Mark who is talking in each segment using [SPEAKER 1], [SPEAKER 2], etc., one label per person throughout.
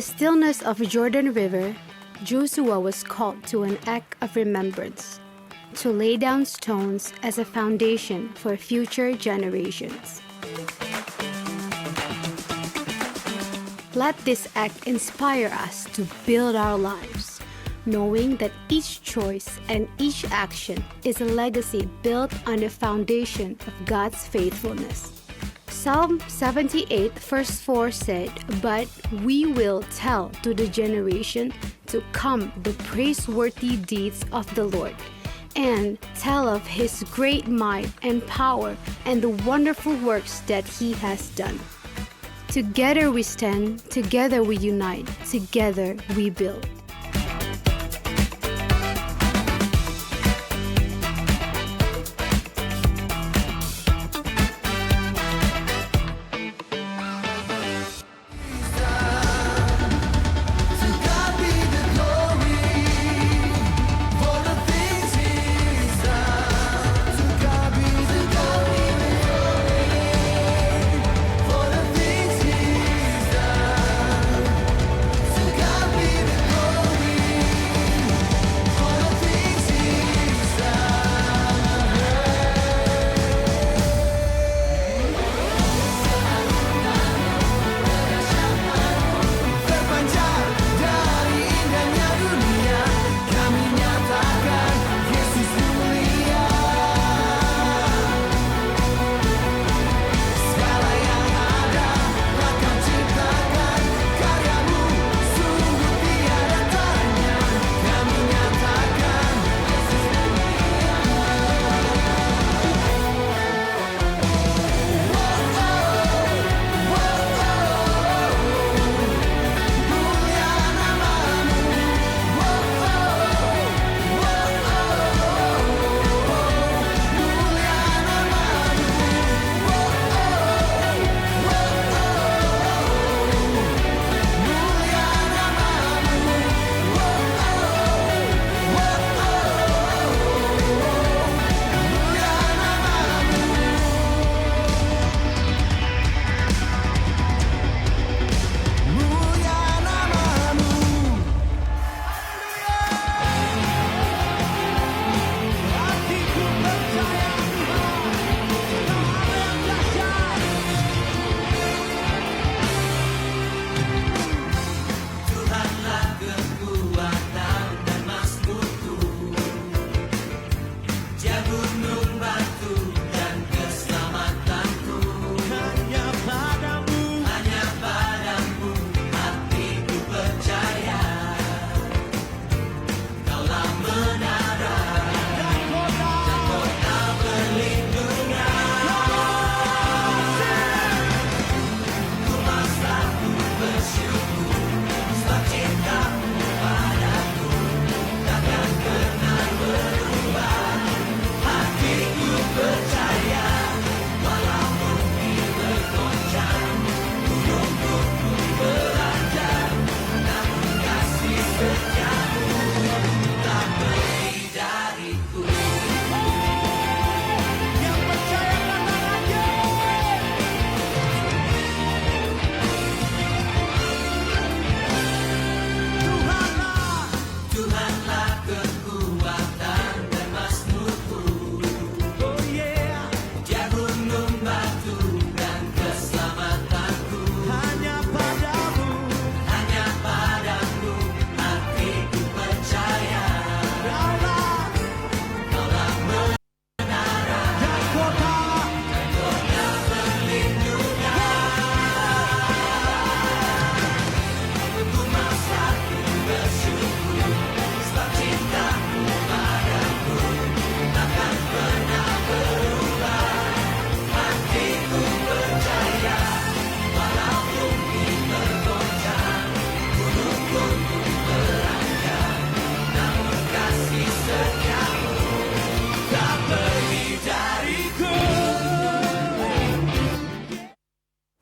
[SPEAKER 1] the stillness of Jordan River, Joshua was called to an act of remembrance, to lay down stones as a foundation for future generations. Let this act inspire us to build our lives, knowing that each choice and each action is a legacy built on the foundation of God's faithfulness. Psalm 78 verse 4 said, "But we will tell to the generation to come the praiseworthy deeds of the Lord, and tell of His great might and power and the wonderful works that He has done." Together we stand, together we unite, together we build.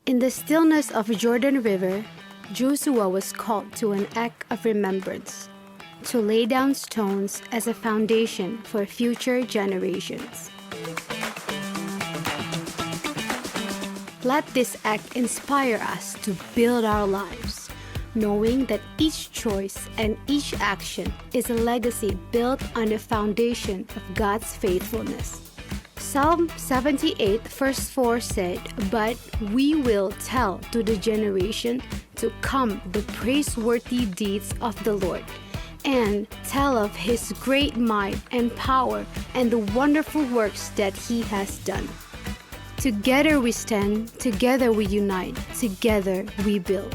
[SPEAKER 1] In the stillness of Jordan River, Joshua was called to an act of remembrance, to lay down stones as a foundation for future generations. Let this act inspire us to build our lives, knowing that each choice and each action is a legacy built on the foundation of God's faithfulness. Psalm 78 verse 4 said, "But we will tell to the generation to come the praiseworthy deeds of the Lord, and tell of His great might and power and the wonderful works that He has done." Together we stand, together we unite, together we build.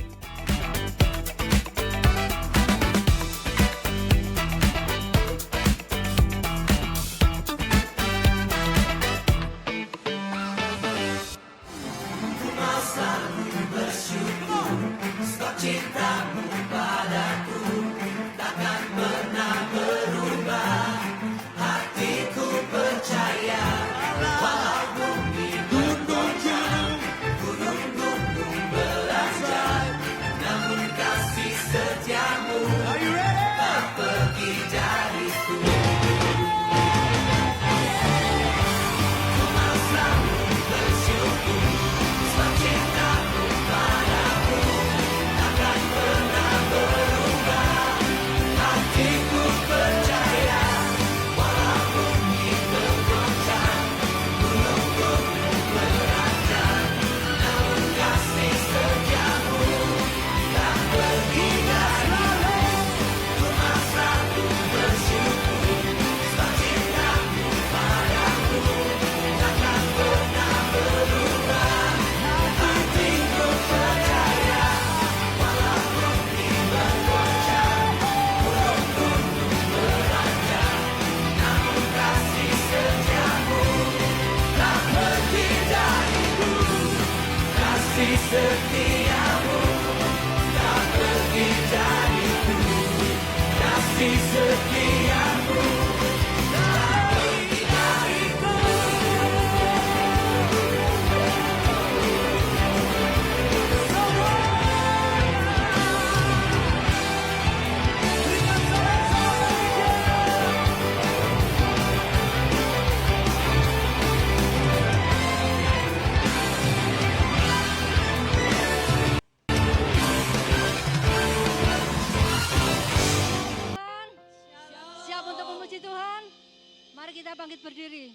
[SPEAKER 2] Bangkit berdiri.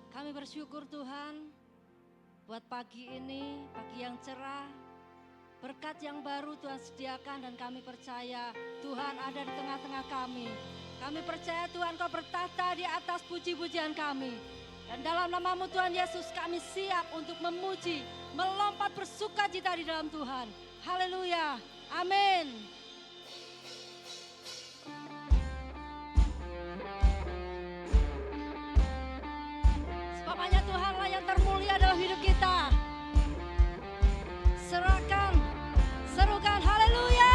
[SPEAKER 2] Kami bersyukur Tuhan buat pagi ini, pagi yang cerah, berkat yang baru Tuhan sediakan dan kami percaya Tuhan ada di tengah-tengah kami. Kami percaya Tuhan Kau bertahta di atas puji-pujian kami. Dan dalam nama-Mu Tuhan Yesus kami siap untuk memuji, melompat bersukacita di dalam Tuhan. Haleluya, amin. Hanya Tuhanlah yang termulia dalam hidup kita. Serahkan, serukan haleluya.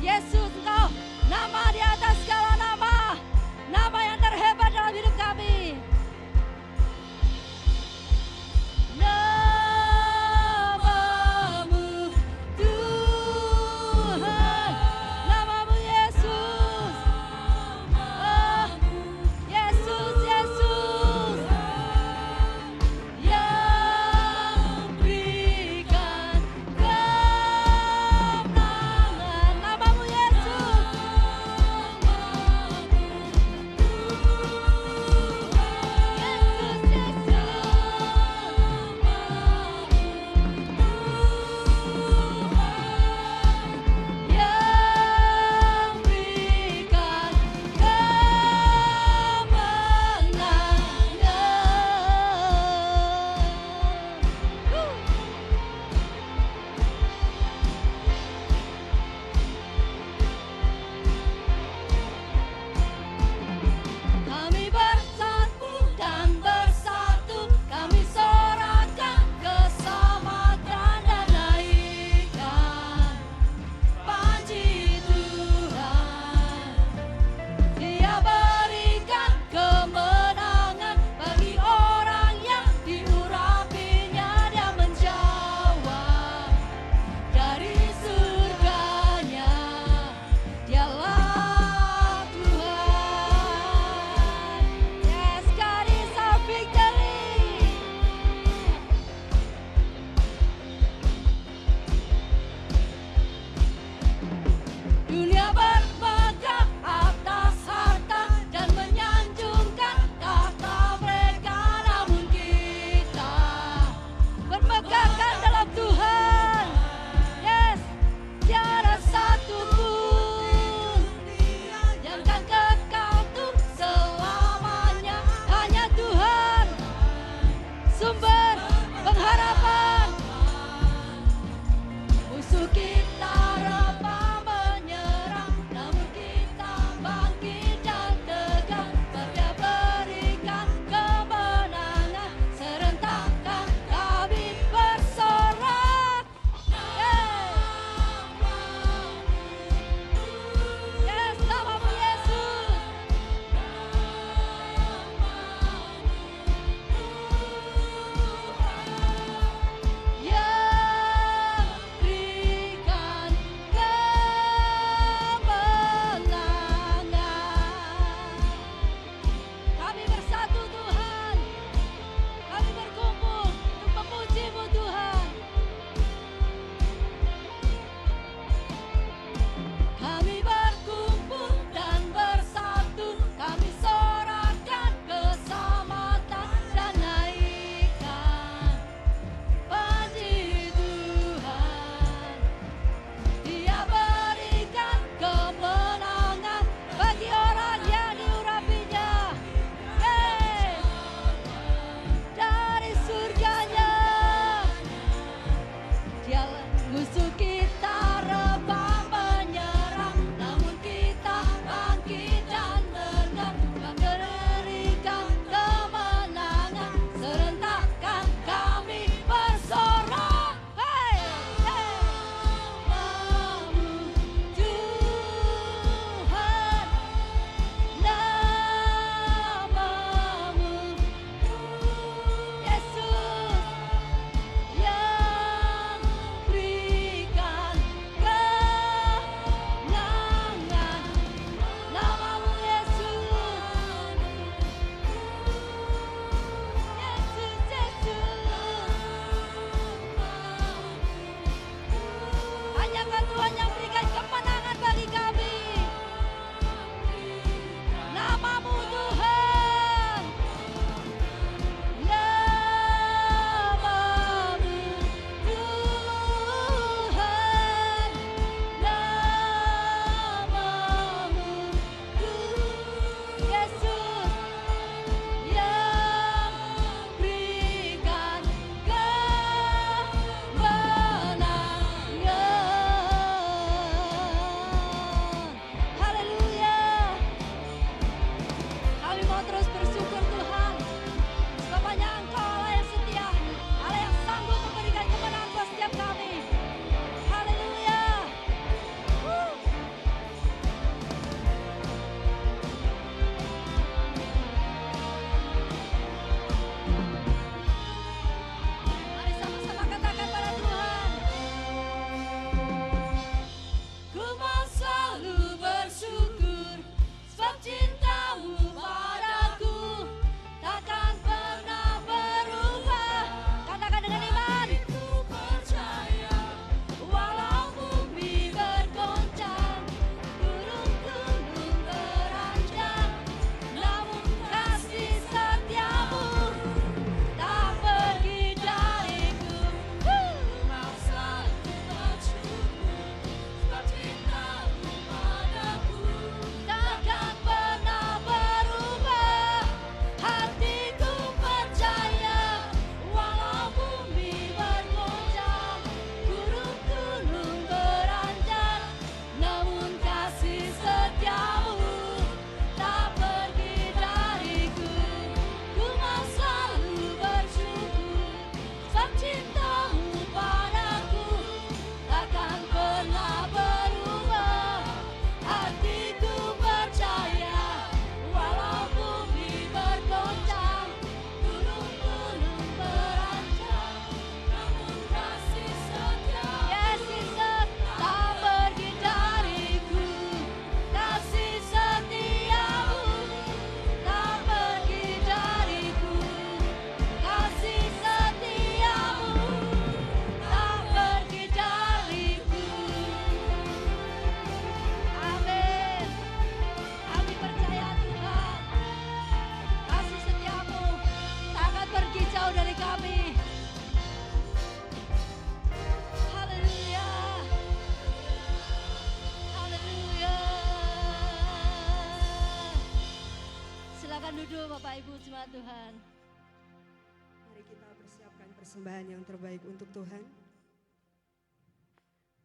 [SPEAKER 2] Yesus, Engkau nama di atas segala nama, nama yang terhebat dalam hidup kami. Namamu Tuhan, namamu Yesus. Oh, Yesus, Yesus yang berikan kemenangan. Namamu Yesus. Kami bersatu dan bersatu, kami sorakan keselamatan dan naikkan puji Tuhan. Dia berikan kemenangan bagi orang yang diurapinya. Dia menjawab dari surganya. Dialah Tuhan. Yes, God is our victory. Dunia bermegah atas harta dan menyanjungkan tahta mereka, namun kita bermegahkan dalam Tuhan. Yes, tiada satu pun yang kan kekal tuh selamanya. Hanya Tuhan, sumber pengharapan. Musuh kita rebah menyerang, namun kita bangkit dan tegar. Dia berikan kemenangan, serentakkan kami bersorak. Yes, namamu Yesus. Yang berikan kemenangan. Kami bersatu Tuhan, kami berkumpul untuk memuji-Mu Tuhan. Kami berkumpul dan bersatu, kami sorakan keselamatan dan naikkan puji Tuhan. Dia berikan kemenangan bagi orang yang diurapinya. Yes, dari surganya. Dialah musuh kita rebah menyerang, namun kita bangkit dan tegar. Berikan kemenangan, serentakkan kami bersorak. Hey, hey. Namamu Tuhan, namamu Yesus yang berikan Bapak Ibu jemaat Tuhan.
[SPEAKER 3] Mari kita persiapkan persembahan yang terbaik untuk Tuhan.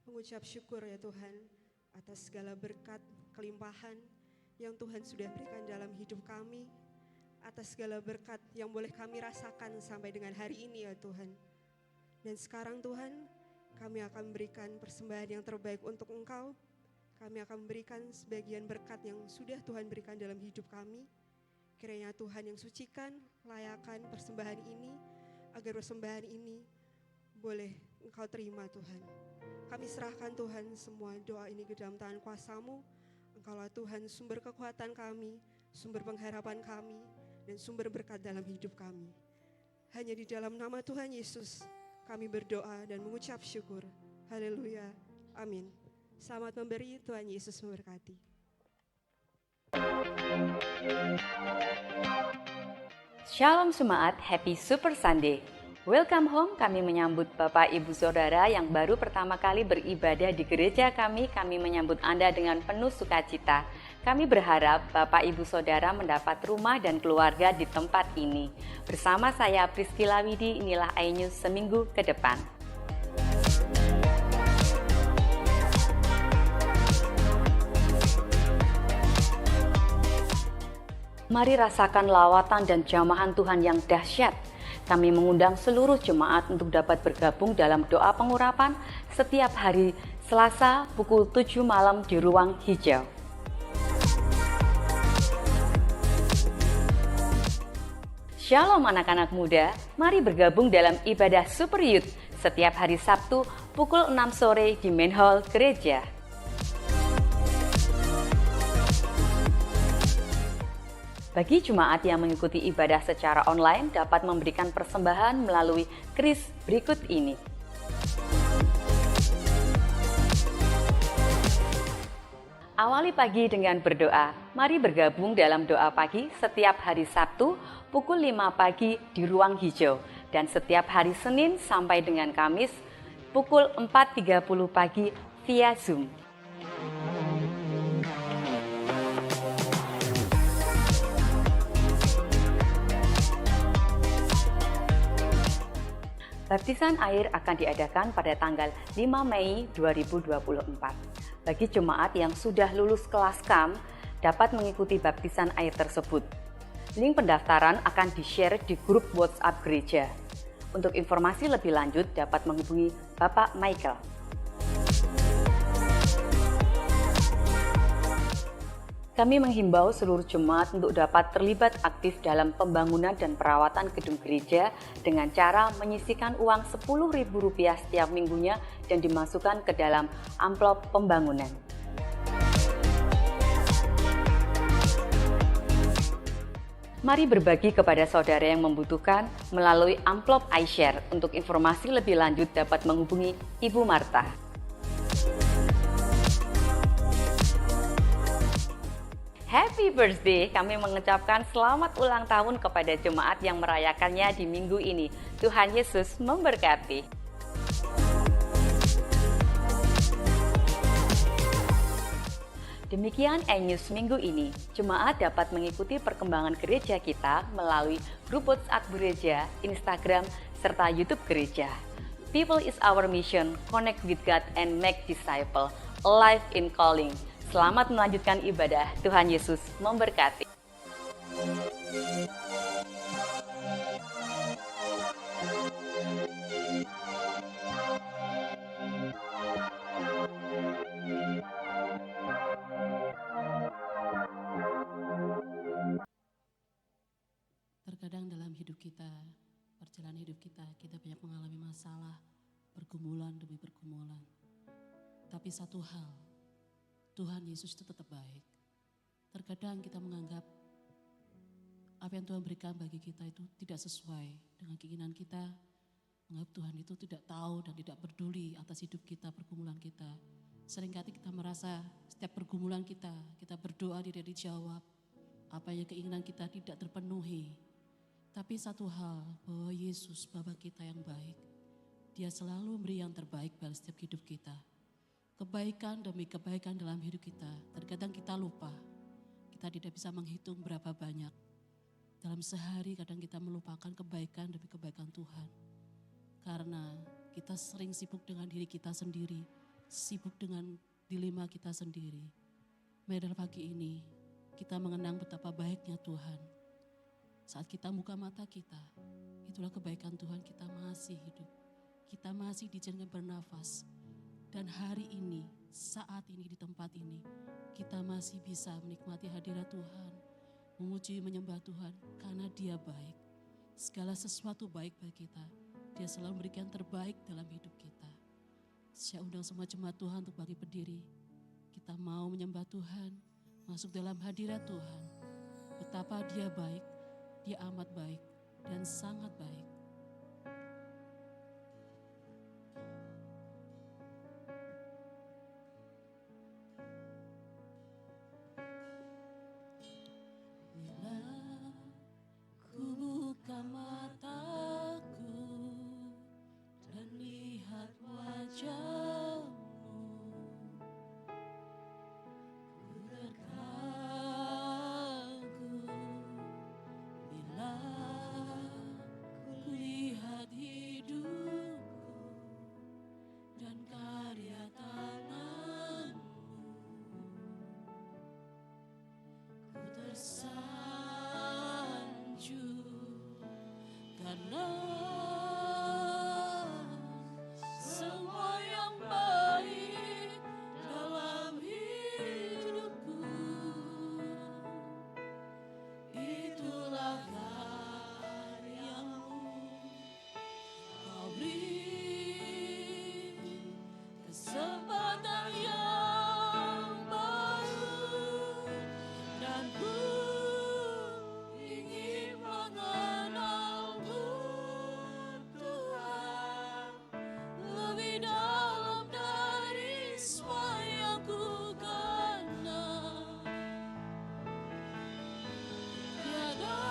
[SPEAKER 3] Mengucap syukur ya Tuhan atas segala berkat, kelimpahan yang Tuhan sudah berikan dalam hidup kami. Atas segala berkat yang boleh kami rasakan sampai dengan hari ini ya Tuhan. Dan sekarang Tuhan, kami akan memberikan persembahan yang terbaik untuk Engkau. Kami akan memberikan sebagian berkat yang sudah Tuhan berikan dalam hidup kami. Kiranya Tuhan yang sucikan, layakan persembahan ini, agar persembahan ini boleh Engkau terima Tuhan. Kami serahkan Tuhan semua doa ini ke dalam tangan kuasa-Mu. Engkaulah Tuhan sumber kekuatan kami, sumber pengharapan kami, dan sumber berkat dalam hidup kami. Hanya di dalam nama Tuhan Yesus kami berdoa dan mengucap syukur. Haleluya. Amin. Selamat memberi, Tuhan Yesus memberkati.
[SPEAKER 4] Shalom Jemaat, Happy Super Sunday. Welcome home, kami menyambut Bapak Ibu Saudara yang baru pertama kali beribadah di gereja kami menyambut Anda dengan penuh sukacita. Kami berharap Bapak Ibu Saudara mendapat rumah dan keluarga di tempat ini. Bersama saya Priscilla Widi, inilah iNews seminggu ke depan. Mari rasakan lawatan dan jamahan Tuhan yang dahsyat. Kami mengundang seluruh jemaat untuk dapat bergabung dalam doa pengurapan setiap hari Selasa pukul 7 malam di Ruang Hijau. Shalom anak-anak muda, mari bergabung dalam ibadah Super Youth setiap hari Sabtu pukul 6 sore di Main Hall Gereja. Bagi jemaat yang mengikuti ibadah secara online dapat memberikan persembahan melalui kris berikut ini. Awali pagi dengan berdoa. Mari bergabung dalam doa pagi setiap hari Sabtu pukul 5 pagi di Ruang Hijau dan setiap hari Senin sampai dengan Kamis pukul 4.30 pagi via Zoom. Baptisan air akan diadakan pada tanggal 5 Mei 2024. Bagi jemaat yang sudah lulus kelas KAM, dapat mengikuti baptisan air tersebut. Link pendaftaran akan di-share di grup WhatsApp gereja. Untuk informasi lebih lanjut dapat menghubungi Bapak Michael. Kami menghimbau seluruh jemaat untuk dapat terlibat aktif dalam pembangunan dan perawatan gedung gereja dengan cara menyisihkan uang Rp10.000 setiap minggunya dan dimasukkan ke dalam amplop pembangunan. Mari berbagi kepada saudara yang membutuhkan melalui amplop iShare. Untuk informasi lebih lanjut dapat menghubungi Ibu Marta. Happy birthday, kami mengucapkan selamat ulang tahun kepada jemaat yang merayakannya di minggu ini. Tuhan Yesus memberkati. Demikian iNews minggu ini. Jemaat dapat mengikuti perkembangan gereja kita melalui grup WhatsApp gereja, Instagram, serta YouTube gereja. People is our mission, connect with God and make disciple, alive in calling. Selamat melanjutkan ibadah. Tuhan Yesus memberkati.
[SPEAKER 5] Terkadang dalam hidup kita, perjalanan hidup kita banyak mengalami masalah, pergumulan demi pergumulan. Tapi satu hal, Tuhan Yesus itu tetap baik. Terkadang kita menganggap apa yang Tuhan berikan bagi kita itu tidak sesuai dengan keinginan kita. Menganggap Tuhan itu tidak tahu dan tidak peduli atas hidup kita, pergumulan kita. Seringkali kita merasa setiap pergumulan kita berdoa tidak dijawab. Apa yang keinginan kita tidak terpenuhi. Tapi satu hal, bahwa Yesus Bapa kita yang baik. Dia selalu memberi yang terbaik dalam setiap hidup kita. Kebaikan demi kebaikan dalam hidup kita. Terkadang kita lupa. Kita tidak bisa menghitung berapa banyak. Dalam sehari kadang kita melupakan kebaikan demi kebaikan Tuhan. Karena kita sering sibuk dengan diri kita sendiri, sibuk dengan dilema kita sendiri. Mari dalam pagi ini kita mengenang betapa baiknya Tuhan. Saat kita buka mata kita, itulah kebaikan Tuhan, kita masih hidup. Kita masih diizinkan bernafas. Dan hari ini, saat ini di tempat ini, kita masih bisa menikmati hadirat Tuhan. Memuji menyembah Tuhan karena Dia baik. Segala sesuatu baik bagi kita. Dia selalu memberikan terbaik dalam hidup kita. Saya undang semua jemaat Tuhan untuk bagi berdiri. Kita mau menyembah Tuhan, masuk dalam hadirat Tuhan. Betapa Dia baik, Dia amat baik dan sangat baik. Bila ku buka mataku dan lihat wajah-Mu, ku terkagum. Bila ku lihat hidupku dan karya tangan-Mu, ku tersanjung karena semua yang baik dalam hidupku, itulah karya-Mu. Kau beri kesempatan yang baru, dan ku ingin mengenal-Mu, Tuhan, lebih dalam dari semua yang ku kenal. Tiada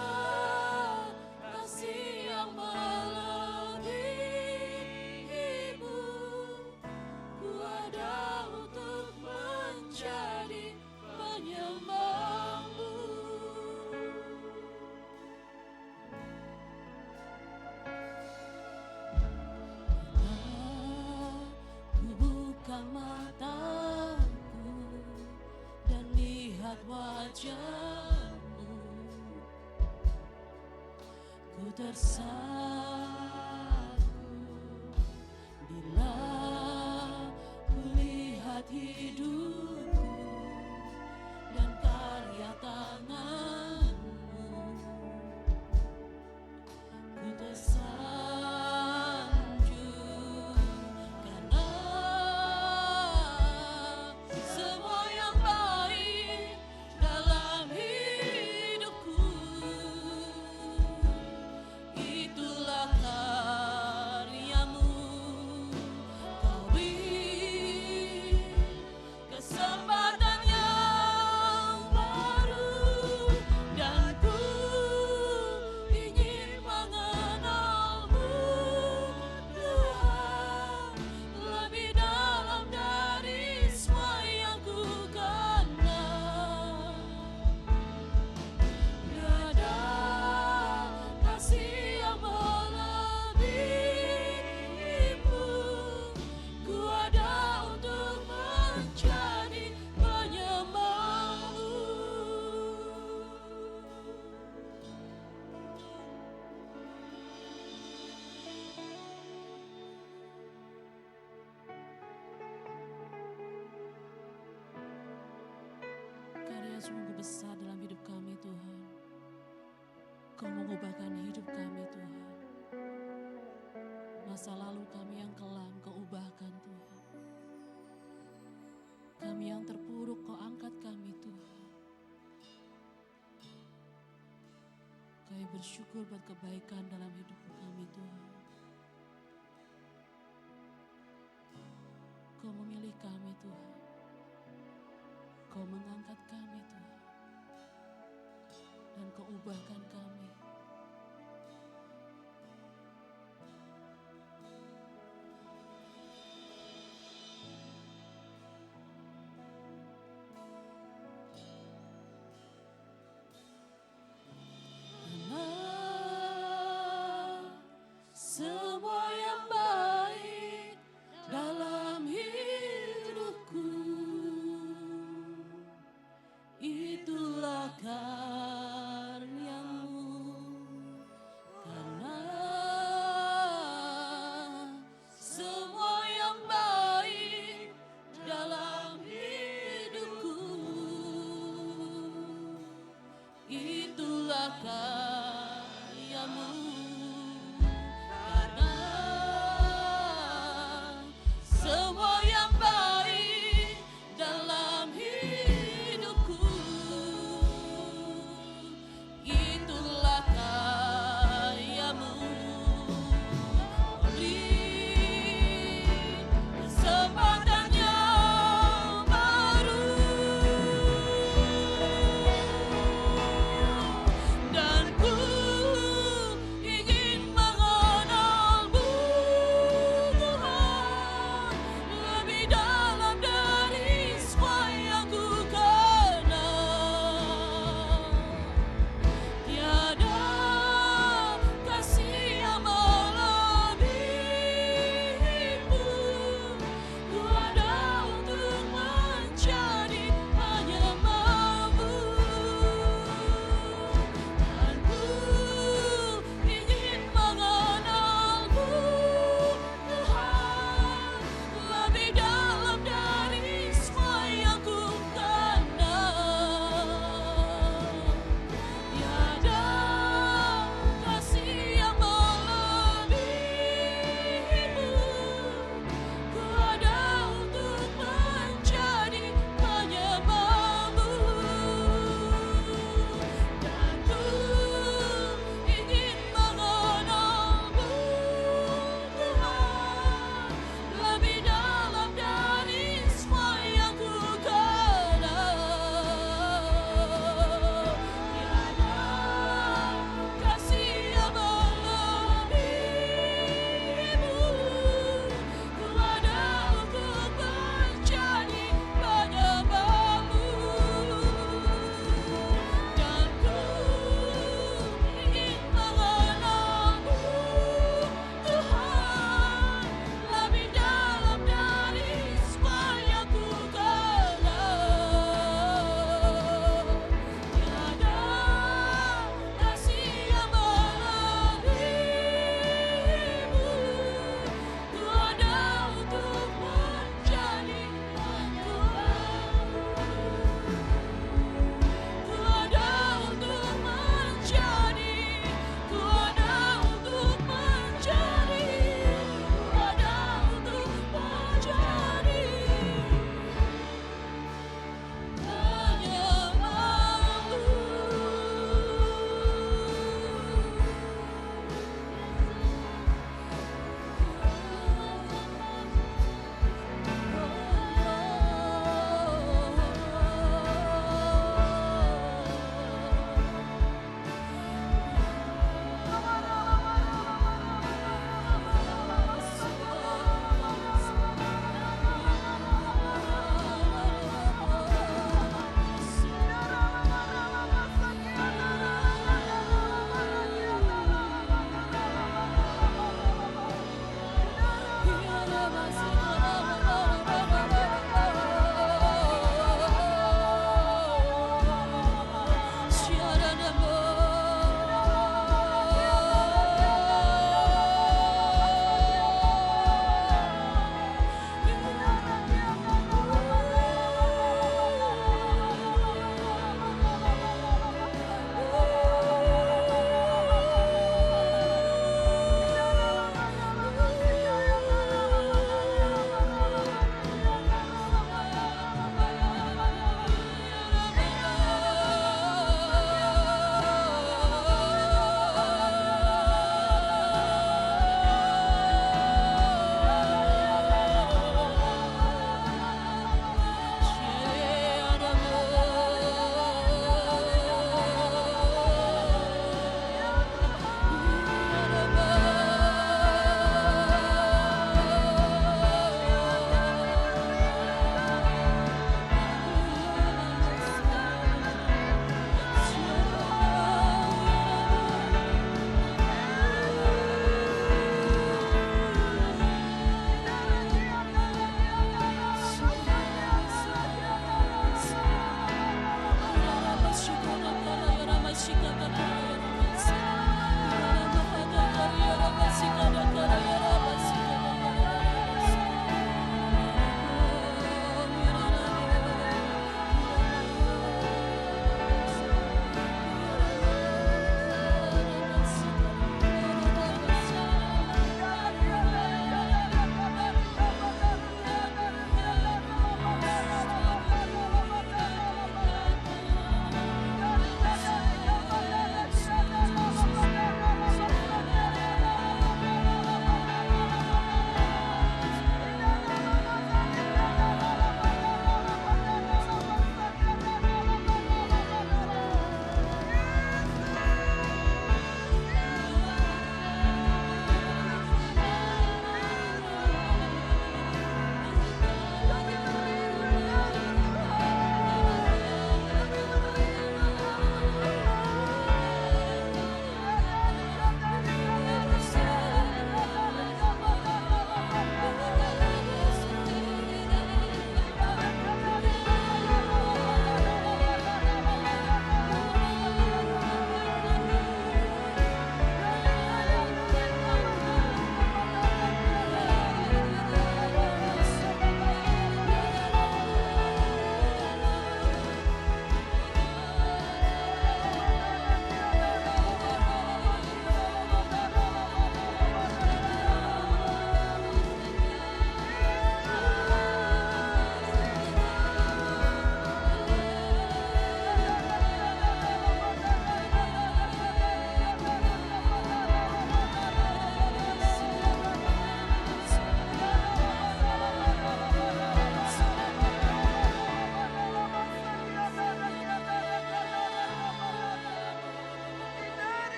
[SPEAKER 5] kasih yang melebihi-Mu, ku ada untuk menjadi penyembah-Mu. Ku buka mataku dan lihat wajah-Mu, ku tersanjung bila ku lihat hidupku dan karya tangan-Mu, ku tersanjung karena semua yang baik dalam hidupku, itulah karya-Mu. Kau beri kesempatan yang baru, dan ku ingin mengenal-Mu, Tuhan, lebih dalam dari semua yang ku kenal. Tiada kasih yang melebihi-Mu, ku ada untuk menjadi penyembah-Mu. Karya sungguh besar dalam hidup kami, Tuhan. Kau mengubahkan hidup kami, Tuhan. Masa lalu kami yang kelam Kau ubahkan, Tuhan. Kami yang terpuruk Kau angkat kami, Tuhan. Kami bersyukur buat kebaikan dalam hidup kami, Tuhan. Kau memilih kami, Tuhan. Kau mengangkat kami, Tuhan. Dan Kau ubahkan kami. Dan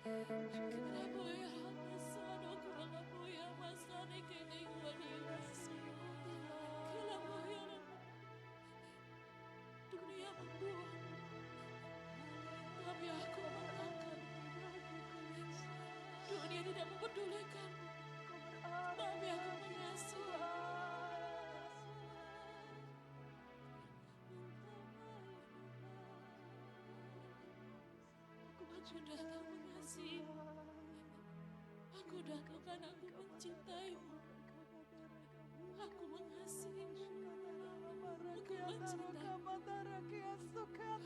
[SPEAKER 5] Dunia membuang, tapi aku merangkak. Dunia tidak mempedulikan, tapi aku mengasihi. Aku maju datang mengasihi. Aku datang karena aku mencintaimu. Aku mengasihi. Aku mencintai.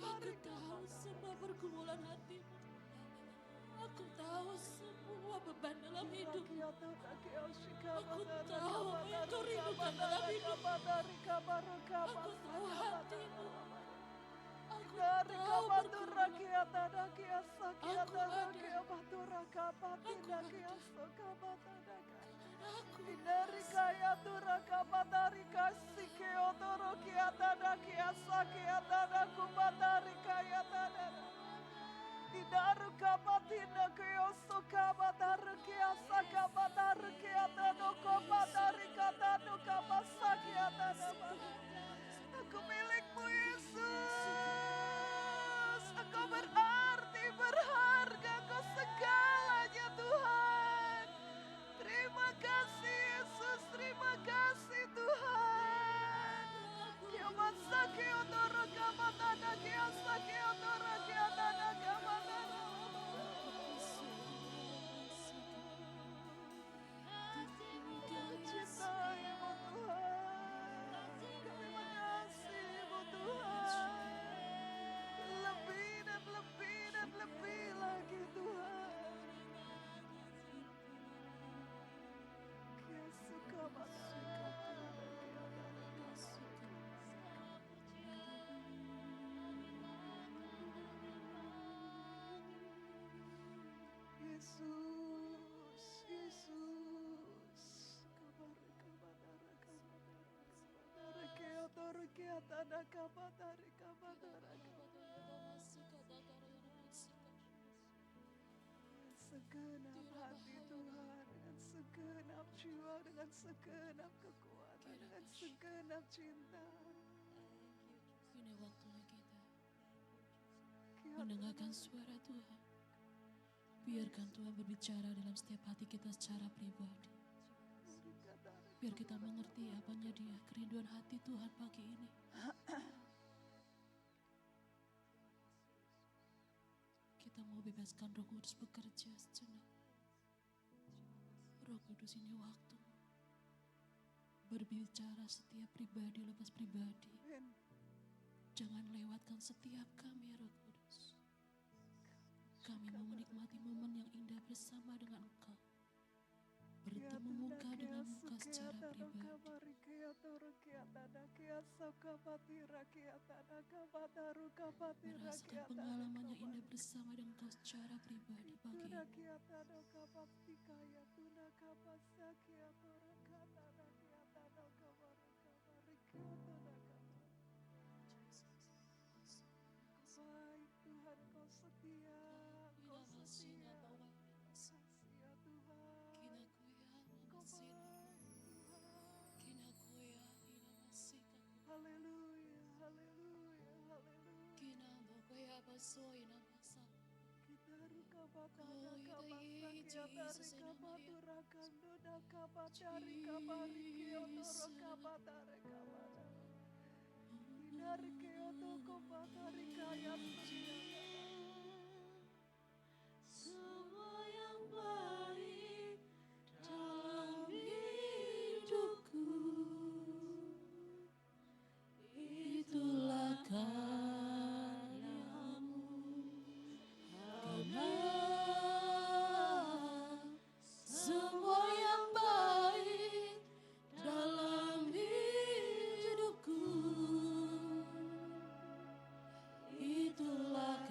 [SPEAKER 5] Aku tahu semua pergumulan hatimu. Aku tahu semua beban dalam hidupmu. Aku tahu apa yang kau rindukan dalam hidupmu. Aku tahu hatimu. Aku tahu pergumulan. Aku ada. Aku
[SPEAKER 6] Dari kaya turaka matari kasih keodoro kiata da kiasa kiata da kumatari kaya tada. Didaru kapatina keoso kamataru kiasa kamataru kiata do komatari kata do kamasa kiata da. Aku milikmu Yesus. Engkau berarti berharga, Engkau segalanya Tuhan. Terima kasih Yesus, terima kasih Tuhan. Kiamasa kiodoro kamatana kiasa kiodoro kiatana kamatana. Mencintaimu Tuhan, kami mengasihimu Tuhan. Lebih dan lebih dan lebih lagi Tuhan. Yesus, Yesus, segenap hati Tuhan, dengan segenap jiwa, dengan segenap kekuatan, dengan segenap cinta.
[SPEAKER 5] Ini waktunya kita mendengarkan suara Tuhan. Biarkan Tuhan berbicara dalam setiap hati kita secara pribadi. Biar kita mengerti apanya dia, kerinduan hati Tuhan pagi ini. Kita mau bebaskan Roh Kudus bekerja sejenak. Roh Kudus, ini waktu berbicara setiap pribadi lepas pribadi. Jangan lewatkan setiap kami, Roh Kudus. Kami mau menikmati momen yang indah bersama dengan Engkau. Bertemu muka dengan muka secara pribadi. Merasakan pengalaman yang indah bersama dengan Engkau secara pribadi pagi ini.
[SPEAKER 6] Baik Tuhan, Kau setia, Kau setia. Kasih ya Tuhan. Haleluya, haleluya, haleluya. Kita ruka batana kabasa kiatari kabatura kandoda kabatari kabari kiotoro kabatare kabata. Dari kioto kabatari kaya
[SPEAKER 5] Semua yang baik dalam hidupku, itulah karyamu. Karena semua yang baik dalam hidupku, itulah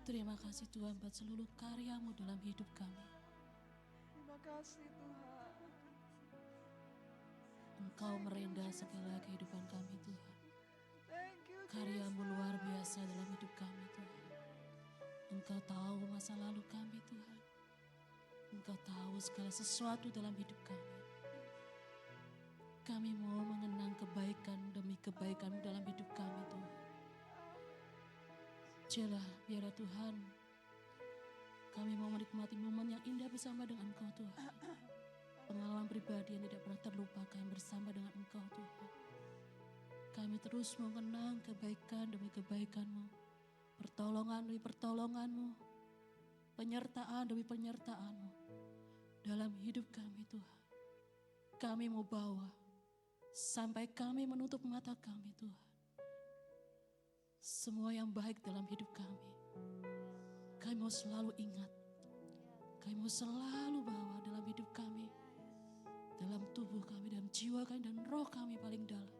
[SPEAKER 5] Terima kasih Tuhan buat seluruh karya-Mu dalam hidup kami.
[SPEAKER 6] Terima kasih Tuhan.
[SPEAKER 5] Engkau merendah segala kehidupan kami Tuhan.
[SPEAKER 6] Thank you
[SPEAKER 5] Karya-Mu luar biasa dalam hidup kami Tuhan. Engkau tahu masa lalu kami Tuhan. Engkau tahu segala sesuatu dalam hidup kami. Kami mau mengenang kebaikan demi kebaikan-Mu dalam hidup kami Tuhan. Biarlah Tuhan, kami mau menikmati momen yang indah bersama dengan Engkau Tuhan. Pengalaman pribadi yang tidak pernah terlupakan bersama dengan Engkau Tuhan. Kami terus mengenang kebaikan demi kebaikan-Mu, pertolongan demi pertolongan-Mu, penyertaan demi penyertaan-Mu dalam hidup kami Tuhan. Kami mau bawa sampai kami menutup mata kami Tuhan. Semua yang baik dalam hidup kami mau selalu ingat. Kami mau selalu bawa dalam hidup kami, dalam tubuh kami, dalam jiwa kami, dan roh kami paling dalam.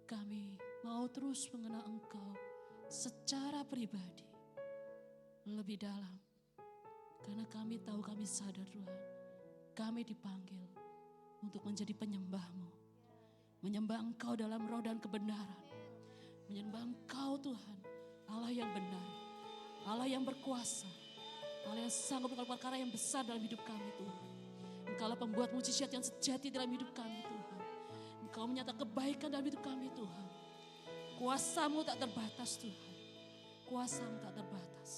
[SPEAKER 5] Kami mau terus mengenal Engkau secara pribadi, lebih dalam. Karena kami tahu, kami sadar Tuhan, kami dipanggil untuk menjadi penyembah-Mu. Menyembah Engkau dalam roh dan kebenaran. Menyembah Engkau Tuhan, Allah yang benar, Allah yang berkuasa, Allah yang sanggup melakukan perkara yang besar dalam hidup kami Tuhan. Engkaulah pembuat mujizat yang sejati dalam hidup kami Tuhan. Engkau menyatakan kebaikan dalam hidup kami Tuhan. Kuasa-Mu tak terbatas Tuhan. Kuasa-Mu tak terbatas.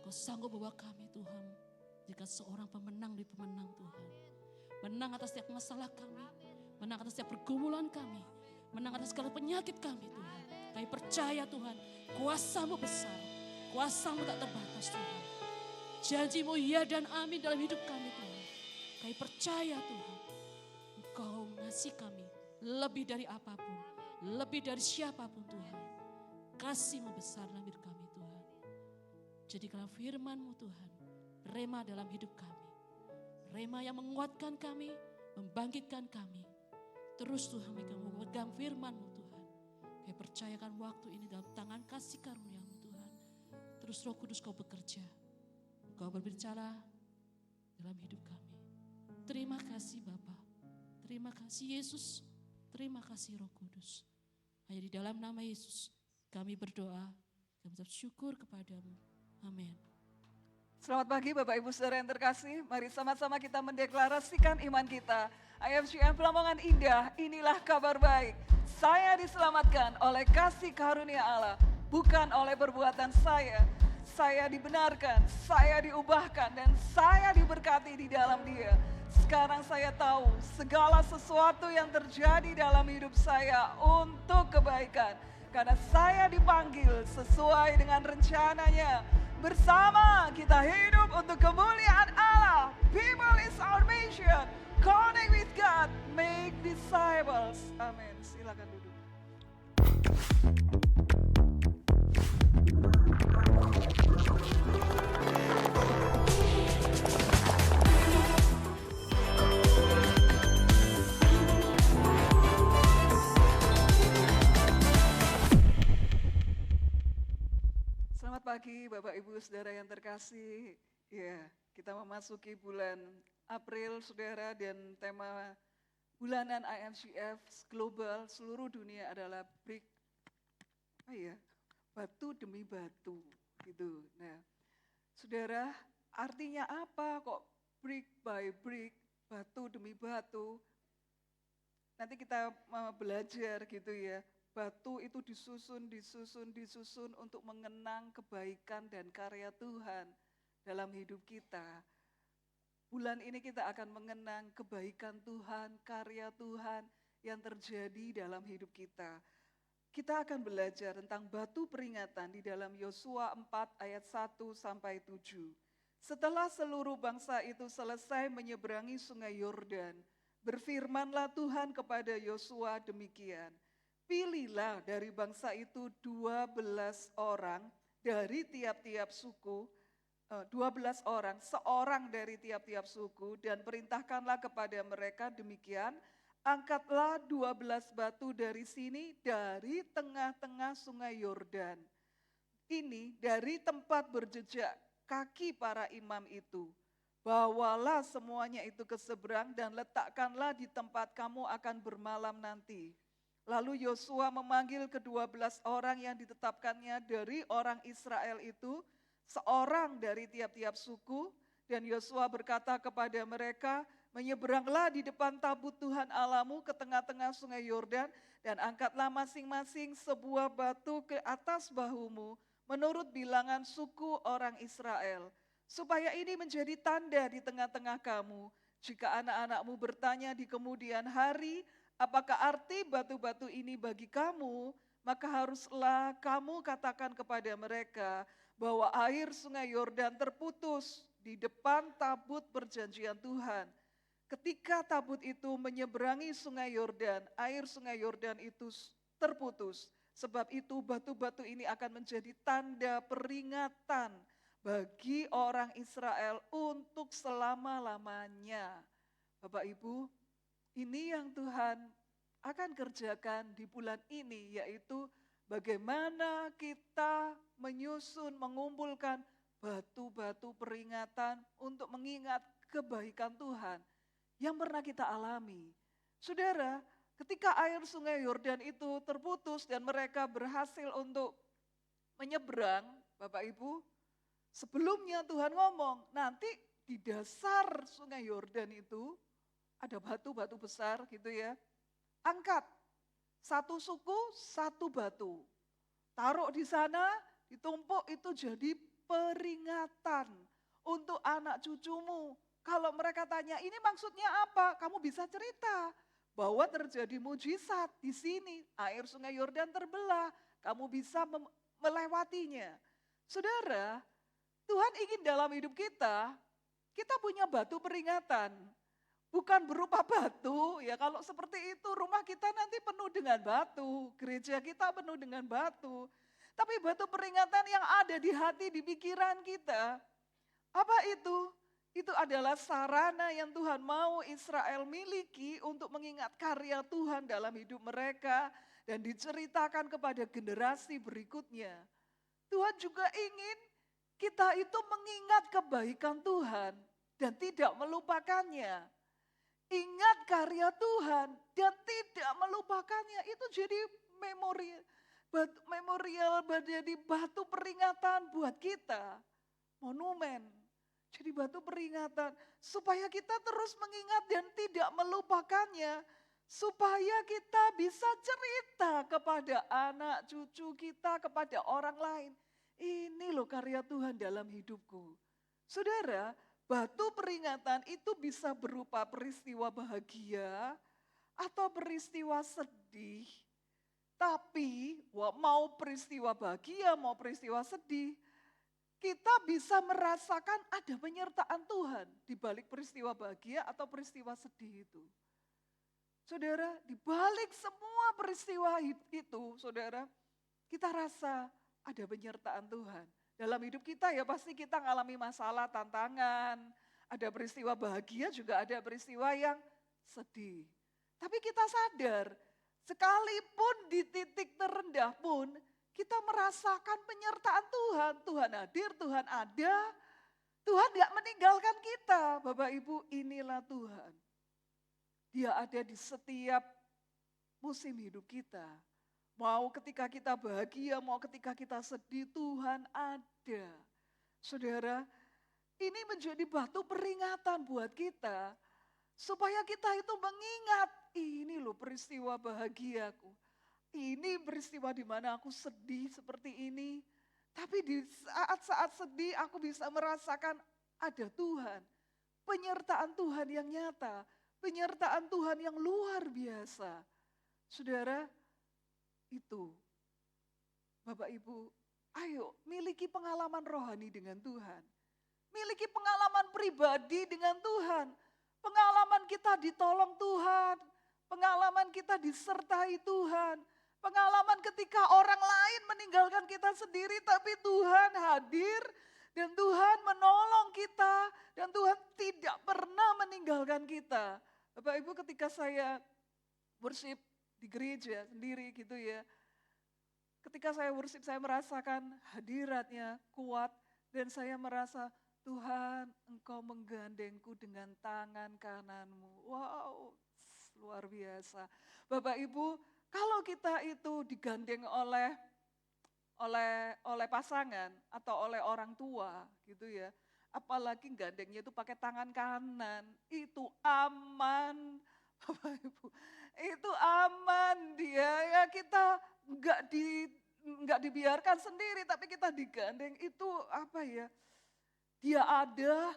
[SPEAKER 5] Kau sanggup bawa kami Tuhan, jika seorang pemenang di pemenang Tuhan. Menang atas setiap masalah kami, menang atas setiap pergumulan kami, menang atas segala penyakit kami Tuhan. Kami percaya Tuhan, kuasa-Mu besar, kuasa-Mu tak terbatas Tuhan. Janji-Mu ya dan amin dalam hidup kami Tuhan. Kami percaya Tuhan, Engkau mengasihi kami lebih dari apapun, lebih dari siapapun Tuhan. Kasih-Mu besar dalam hidup kami Tuhan. Jadikanlah firman-Mu Tuhan, rema dalam hidup kami. Rema yang menguatkan kami, membangkitkan kami. Terus Tuhan mereka memegang firman-Mu Tuhan. Kami percayakan waktu ini dalam tangan kasih karunia-Mu Tuhan. Terus Roh Kudus Kau bekerja. Kau berbicara dalam hidup kami. Terima kasih Bapa. Terima kasih Yesus. Terima kasih Roh Kudus. Hanya di dalam nama Yesus kami berdoa. Kami mengucap syukur kepadamu. Amin.
[SPEAKER 6] Selamat pagi Bapak Ibu Saudara yang terkasih. Mari sama-sama kita mendeklarasikan iman kita. IFGM Lamongan Indah, inilah kabar baik. Saya diselamatkan oleh kasih karunia Allah, bukan oleh perbuatan saya. Saya dibenarkan, saya diubahkan, dan saya diberkati di dalam Dia. Sekarang saya tahu segala sesuatu yang terjadi dalam hidup saya untuk kebaikan. Karena saya dipanggil sesuai dengan rencananya. Bersama kita hidup untuk kemuliaan Allah. People is our mission. Connect with God, make disciples. Amin. Silakan duduk. Selamat pagi Bapak Ibu Saudara yang terkasih. Ya, kita memasuki bulan April Saudara, dan tema bulanan IMCF Global seluruh dunia adalah batu demi batu gitu. Nah, Saudara, artinya apa kok brick by brick, batu demi batu? Nanti kita belajar gitu ya. Batu itu disusun untuk mengenang kebaikan dan karya Tuhan dalam hidup kita. Bulan ini kita akan mengenang kebaikan Tuhan, karya Tuhan yang terjadi dalam hidup kita. Kita akan belajar tentang batu peringatan di dalam Yosua 4 ayat 1 sampai 7. Setelah seluruh bangsa itu selesai menyeberangi sungai Yordan, berfirmanlah Tuhan kepada Yosua demikian. Pilihlah dari bangsa itu 12 orang dari tiap-tiap suku, 12 orang, seorang dari tiap-tiap suku, dan perintahkanlah kepada mereka demikian, angkatlah 12 batu dari sini, dari tengah-tengah sungai Yordan. ini dari tempat berjejak kaki para imam itu. Bawalah semuanya itu ke seberang dan letakkanlah di tempat kamu akan bermalam nanti. Lalu Yosua memanggil ke-12 orang yang ditetapkannya dari orang Israel itu, seorang dari tiap-tiap suku, dan Yosua berkata kepada mereka, menyeberanglah di depan tabut Tuhan Allahmu ke tengah-tengah sungai Yordan, dan angkatlah masing-masing sebuah batu ke atas bahumu, menurut bilangan suku orang Israel, supaya ini menjadi tanda di tengah-tengah kamu. Jika anak-anakmu bertanya di kemudian hari, apakah arti batu-batu ini bagi kamu? Maka haruslah kamu katakan kepada mereka bahwa air sungai Yordan terputus di depan tabut perjanjian Tuhan. Ketika tabut itu menyeberangi sungai Yordan, air sungai Yordan itu terputus. Sebab itu batu-batu ini akan menjadi tanda peringatan bagi orang Israel untuk selama-lamanya. Bapak Ibu, ini yang Tuhan akan kerjakan di bulan ini, yaitu bagaimana kita menyusun, mengumpulkan batu-batu peringatan untuk mengingat kebaikan Tuhan yang pernah kita alami. Saudara, ketika air sungai Yordan itu terputus dan mereka berhasil untuk menyeberang, Bapak Ibu, sebelumnya Tuhan ngomong, nanti di dasar sungai Yordan itu ada batu-batu besar gitu ya. Angkat satu suku, satu batu. Taruh di sana, ditumpuk itu jadi peringatan untuk anak cucumu. Kalau mereka tanya, ini maksudnya apa? Kamu bisa cerita bahwa terjadi mujizat di sini. Air sungai Yordan terbelah, kamu bisa melewatinya. Saudara, Tuhan ingin dalam hidup kita punya batu peringatan. Bukan berupa batu, ya kalau seperti itu rumah kita nanti penuh dengan batu, gereja kita penuh dengan batu. Tapi batu peringatan yang ada di hati, di pikiran kita, apa itu? Itu adalah sarana yang Tuhan mau Israel miliki untuk mengingat karya Tuhan dalam hidup mereka dan diceritakan kepada generasi berikutnya. Tuhan juga ingin kita itu mengingat kebaikan Tuhan dan tidak melupakannya. Ingat karya Tuhan dan tidak melupakannya, itu jadi memorial, jadi batu peringatan buat kita. Monumen, jadi batu peringatan supaya kita terus mengingat dan tidak melupakannya. Supaya kita bisa cerita kepada anak cucu kita, kepada orang lain. Ini loh karya Tuhan dalam hidupku. Saudara, batu peringatan itu bisa berupa peristiwa bahagia atau peristiwa sedih. Tapi mau peristiwa bahagia, mau peristiwa sedih, kita bisa merasakan ada penyertaan Tuhan di balik peristiwa bahagia atau peristiwa sedih itu. Saudara, di balik semua peristiwa itu, saudara, kita rasa ada penyertaan Tuhan. Dalam hidup kita ya pasti kita ngalami masalah, tantangan, ada peristiwa bahagia juga ada peristiwa yang sedih. Tapi kita sadar, sekalipun di titik terendah pun kita merasakan penyertaan Tuhan. Tuhan hadir, Tuhan ada, Tuhan gak meninggalkan kita. Bapak Ibu, inilah Tuhan. Dia ada di setiap musim hidup kita. Mau ketika kita bahagia, mau ketika kita sedih, Tuhan ada. Saudara, ini menjadi batu peringatan buat kita. Supaya kita itu mengingat, ini loh peristiwa bahagiaku. Ini peristiwa di mana aku sedih seperti ini. Tapi di saat-saat sedih aku bisa merasakan ada Tuhan. Penyertaan Tuhan yang nyata. Penyertaan Tuhan yang luar biasa. Saudara, itu, Bapak Ibu, ayo miliki pengalaman rohani dengan Tuhan. Miliki pengalaman pribadi dengan Tuhan. Pengalaman kita ditolong Tuhan. Pengalaman kita disertai Tuhan. Pengalaman ketika orang lain meninggalkan kita sendiri tapi Tuhan hadir. Dan Tuhan menolong kita. Dan Tuhan tidak pernah meninggalkan kita. Bapak Ibu, ketika saya worship di gereja sendiri gitu ya. Ketika saya worship, saya merasakan hadiratnya kuat dan saya merasa, Tuhan, Engkau menggandengku dengan tangan kananmu. Wow, luar biasa. Bapak Ibu, kalau kita itu digandeng oleh pasangan atau oleh orang tua gitu ya, apalagi gandengnya itu pakai tangan kanan, itu aman. Bapak Ibu, itu aman dia ya, kita nggak dibiarkan sendiri, tapi kita digandeng itu apa ya? Dia ada,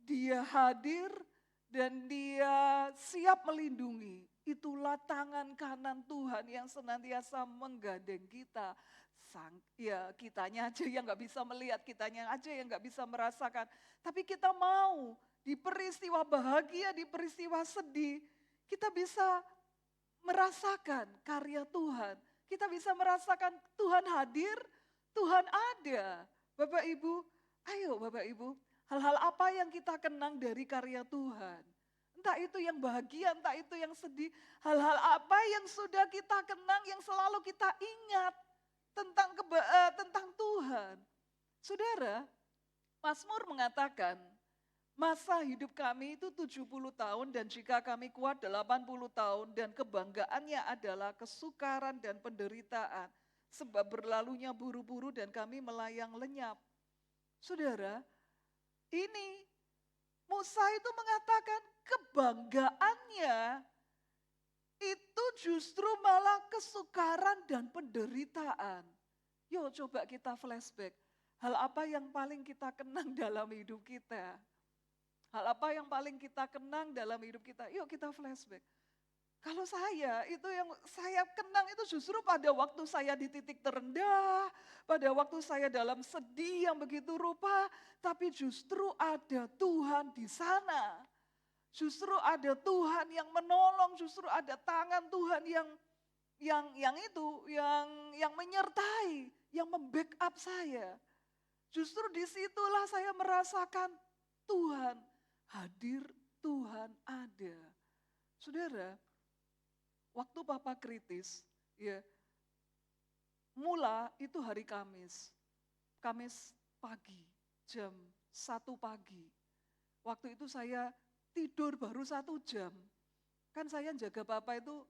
[SPEAKER 6] dia hadir, dan dia siap melindungi. Itulah tangan kanan Tuhan yang senantiasa menggandeng kita. Ya kitanya aja yang nggak bisa melihat, kitanya aja yang nggak bisa merasakan. Tapi kita mau di peristiwa bahagia, di peristiwa sedih, kita bisa merasakan karya Tuhan. Kita bisa merasakan Tuhan hadir, Tuhan ada. Bapak Ibu, ayo Bapak Ibu, hal-hal apa yang kita kenang dari karya Tuhan? Entah itu yang bahagia, entah itu yang sedih. Hal-hal apa yang sudah kita kenang, yang selalu kita ingat tentang Tuhan. Saudara, Mazmur mengatakan, masa hidup kami itu 70 tahun dan jika kami kuat 80 tahun dan kebanggaannya adalah kesukaran dan penderitaan. Sebab berlalunya buru-buru dan kami melayang lenyap. Saudara, ini Musa itu mengatakan kebanggaannya itu justru malah kesukaran dan penderitaan. Yuk coba kita flashback. Hal apa yang paling kita kenang dalam hidup kita? Hal apa yang paling kita kenang dalam hidup kita? Yuk kita flashback. Kalau saya, itu yang saya kenang itu justru pada waktu saya di titik terendah, pada waktu saya dalam sedih yang begitu rupa, tapi justru ada Tuhan di sana. Justru ada Tuhan yang menolong, justru ada tangan Tuhan yang menyertai, yang membackup saya. Justru disitulah saya merasakan Tuhan hadir, Tuhan ada. Saudara, waktu Papa kritis, ya, mula itu hari Kamis. Kamis pagi, jam 1 pagi. Waktu itu saya tidur baru 1 jam. Kan saya jaga Papa itu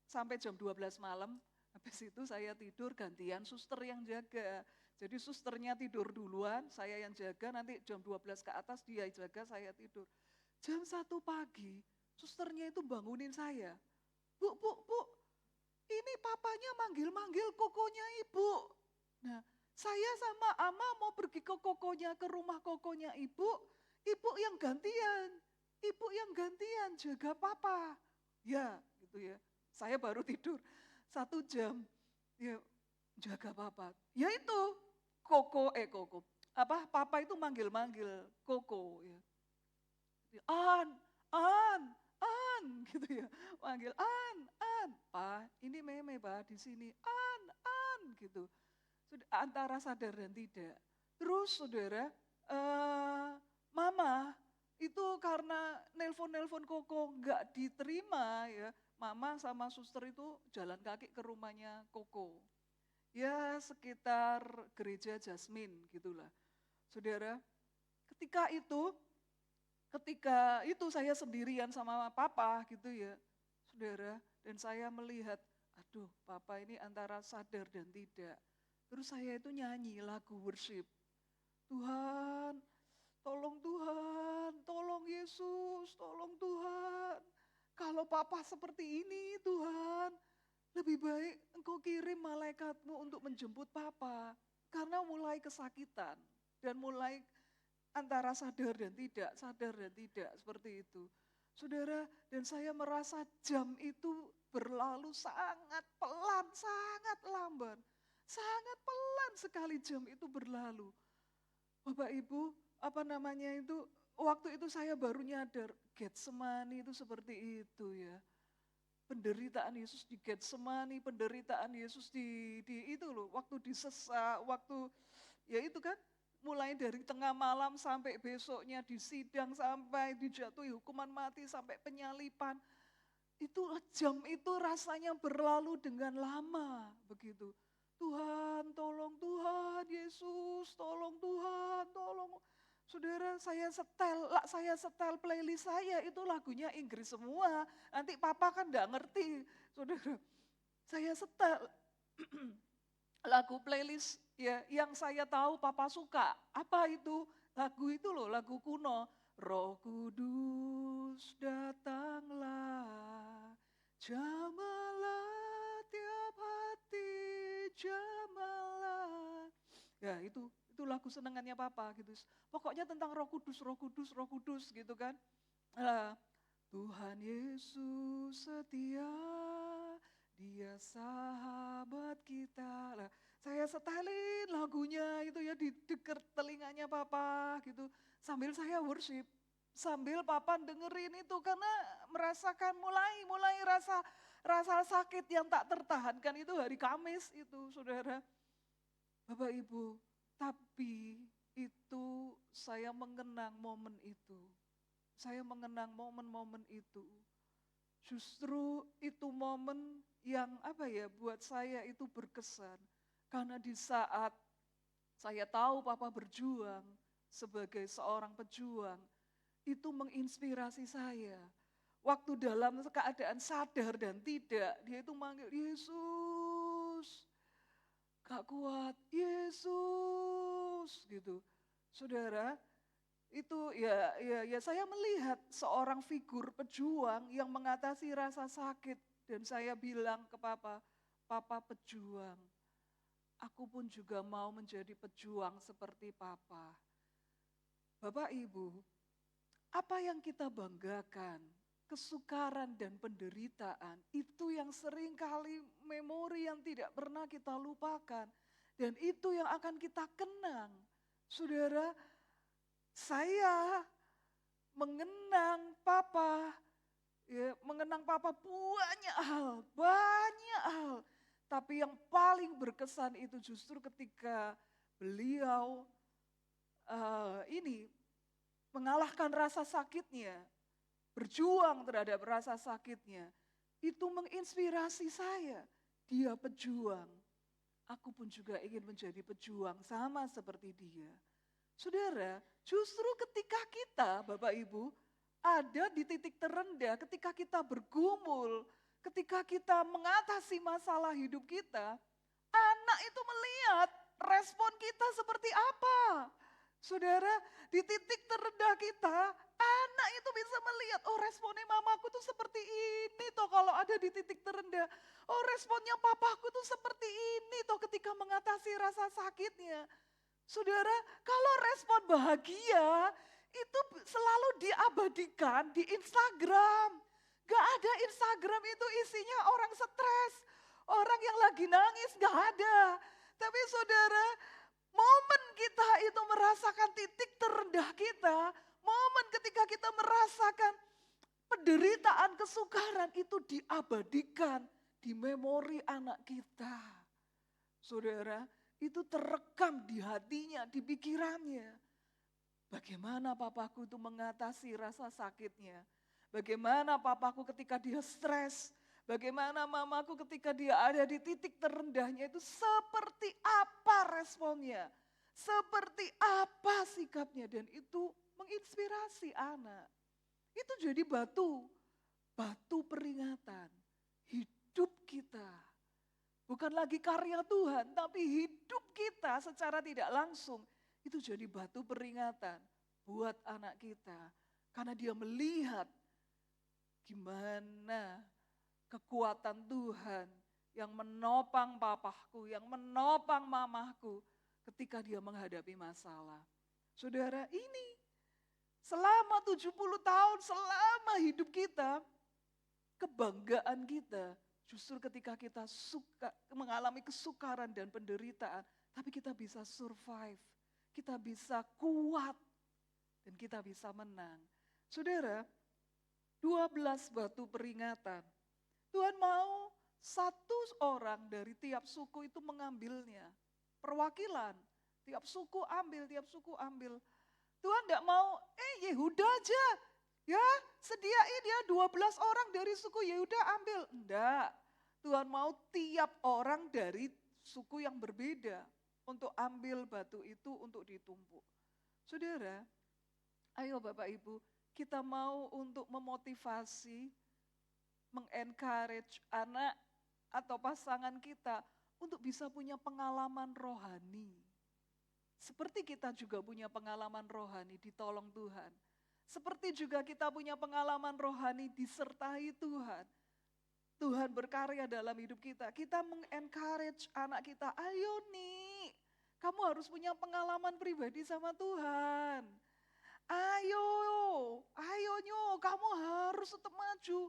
[SPEAKER 6] sampai jam 12 malam. Habis itu saya tidur gantian suster yang jaga. Jadi susternya tidur duluan, saya yang jaga, nanti jam 12 ke atas dia jaga, saya tidur. Jam 1 pagi, susternya itu bangunin saya. Bu, ini papanya manggil-manggil kokonya ibu. Nah, saya sama Ama mau pergi ke kokonya, ke rumah kokonya ibu yang gantian. Ibu yang gantian jaga papa. Ya, gitu ya. Saya baru tidur 1 jam. Ya, jaga papa. Ya itu, koko. Papa itu manggil-manggil koko. Ya. An, gitu ya. Manggil An. Pa, ini meme pa di sini. An, gitu. Antara sadar dan tidak. Terus saudara, Mama itu karena nelpon Koko nggak diterima ya, Mama sama suster itu jalan kaki ke rumahnya Koko. Ya sekitar gereja Jasmine gitulah. Saudara, ketika itu saya sendirian sama Papa gitu ya, saudara, dan saya melihat, aduh Papa ini antara sadar dan tidak. Terus saya itu nyanyi lagu worship. Tuhan, tolong Yesus, tolong Tuhan. Kalau Papa seperti ini Tuhan, lebih baik Engkau kirim malaikatmu untuk menjemput Papa. Karena mulai kesakitan dan mulai antara sadar dan tidak, seperti itu. Saudara, dan saya merasa jam itu berlalu sangat pelan, sangat lamban. Sangat pelan sekali jam itu berlalu. Bapak Ibu, waktu itu saya baru nyadar, Getsemani itu seperti itu ya. Penderitaan Yesus di Getsemani, penderitaan Yesus di itu loh, waktu disesak, waktu ya itu kan, mulai dari tengah malam sampai besoknya disidang, sampai dijatuhi hukuman mati, sampai penyalipan. Itu jam itu rasanya berlalu dengan lama begitu. Tuhan tolong, Tuhan Yesus tolong, Tuhan tolong. Saudara, saya setel playlist saya itu lagunya Inggris semua. Nanti papa kan enggak ngerti. Saudara, saya setel lagu playlist ya yang saya tahu papa suka. Apa itu? Lagu itu loh, lagu kuno. Roh Kudus datanglah, jamalah tiap hati, jamalah. Ya itu lagu senengannya papa gitu. Pokoknya tentang Roh Kudus, Roh Kudus, Roh Kudus gitu kan. Tuhan Yesus setia, Dia sahabat kita. Lah, saya setelin lagunya itu ya di dekat telinganya papa gitu. Sambil saya worship, sambil papa dengerin itu karena merasakan mulai rasa sakit yang tak tertahankan itu hari Kamis itu, saudara. Bapak Ibu, tapi itu saya mengenang momen itu. Saya mengenang momen-momen itu. Justru itu momen yang buat saya itu berkesan. Karena di saat saya tahu papa berjuang sebagai seorang pejuang, itu menginspirasi saya. Waktu dalam keadaan sadar dan tidak, dia itu manggil Yesus. Gak kuat, Yesus gitu. Saudara, itu ya saya melihat seorang figur pejuang yang mengatasi rasa sakit. Dan saya bilang ke papa, papa pejuang. Aku pun juga mau menjadi pejuang seperti papa. Bapak Ibu, apa yang kita banggakan, kesukaran dan penderitaan, itu yang seringkali memori yang tidak pernah kita lupakan. Dan itu yang akan kita kenang. Saudara, saya mengenang papa banyak hal. Tapi yang paling berkesan itu justru ketika beliau mengalahkan rasa sakitnya, berjuang terhadap rasa sakitnya. Itu menginspirasi saya. Dia pejuang. Aku pun juga ingin menjadi pejuang sama seperti dia. Saudara, justru ketika kita, Bapak Ibu, ada di titik terendah, ketika kita bergumul, ketika kita mengatasi masalah hidup kita, anak itu melihat respon kita seperti apa. Saudara, di titik terendah kita, anak itu bisa melihat, oh responnya mamaku tuh seperti ini toh kalau ada di titik terendah. Oh responnya papaku tuh seperti ini toh ketika mengatasi rasa sakitnya. Saudara, kalau respon bahagia itu selalu diabadikan di Instagram. Gak ada Instagram itu isinya orang stres, orang yang lagi nangis, gak ada. Tapi saudara, momen kita itu merasakan titik terendah kita, momen ketika kita merasakan penderitaan, kesukaran itu diabadikan di memori anak kita. Saudara, itu terekam di hatinya, di pikirannya. Bagaimana papaku itu mengatasi rasa sakitnya. Bagaimana papaku ketika dia stres. Bagaimana mamaku ketika dia ada di titik terendahnya itu seperti apa responnya. Seperti apa sikapnya. Dan itu menginspirasi anak. Itu jadi batu peringatan. Hidup kita. Bukan lagi karya Tuhan, tapi hidup kita secara tidak langsung. Itu jadi batu peringatan buat anak kita. Karena dia melihat gimana kekuatan Tuhan yang menopang papaku, yang menopang mamahku ketika dia menghadapi masalah. Saudara, ini selama 70 tahun, selama hidup kita, kebanggaan kita justru ketika kita mengalami kesukaran dan penderitaan, tapi kita bisa survive, kita bisa kuat, dan kita bisa menang. Saudara, 12 batu peringatan. Tuhan mau satu orang dari tiap suku itu mengambilnya. Perwakilan, tiap suku ambil. Tuhan tidak mau, Yehuda aja. Ya, sediain ya 12 orang dari suku Yehuda ambil. Enggak, Tuhan mau tiap orang dari suku yang berbeda untuk ambil batu itu untuk ditumpuk. Saudara, ayo Bapak Ibu, kita mau untuk memotivasi, mengencourage anak atau pasangan kita untuk bisa punya pengalaman rohani. Seperti kita juga punya pengalaman rohani ditolong Tuhan. Seperti juga kita punya pengalaman rohani disertai Tuhan. Tuhan berkarya dalam hidup kita. Kita mengencourage anak kita, ayo nih, kamu harus punya pengalaman pribadi sama Tuhan. Ayo nyo, kamu harus tetap maju.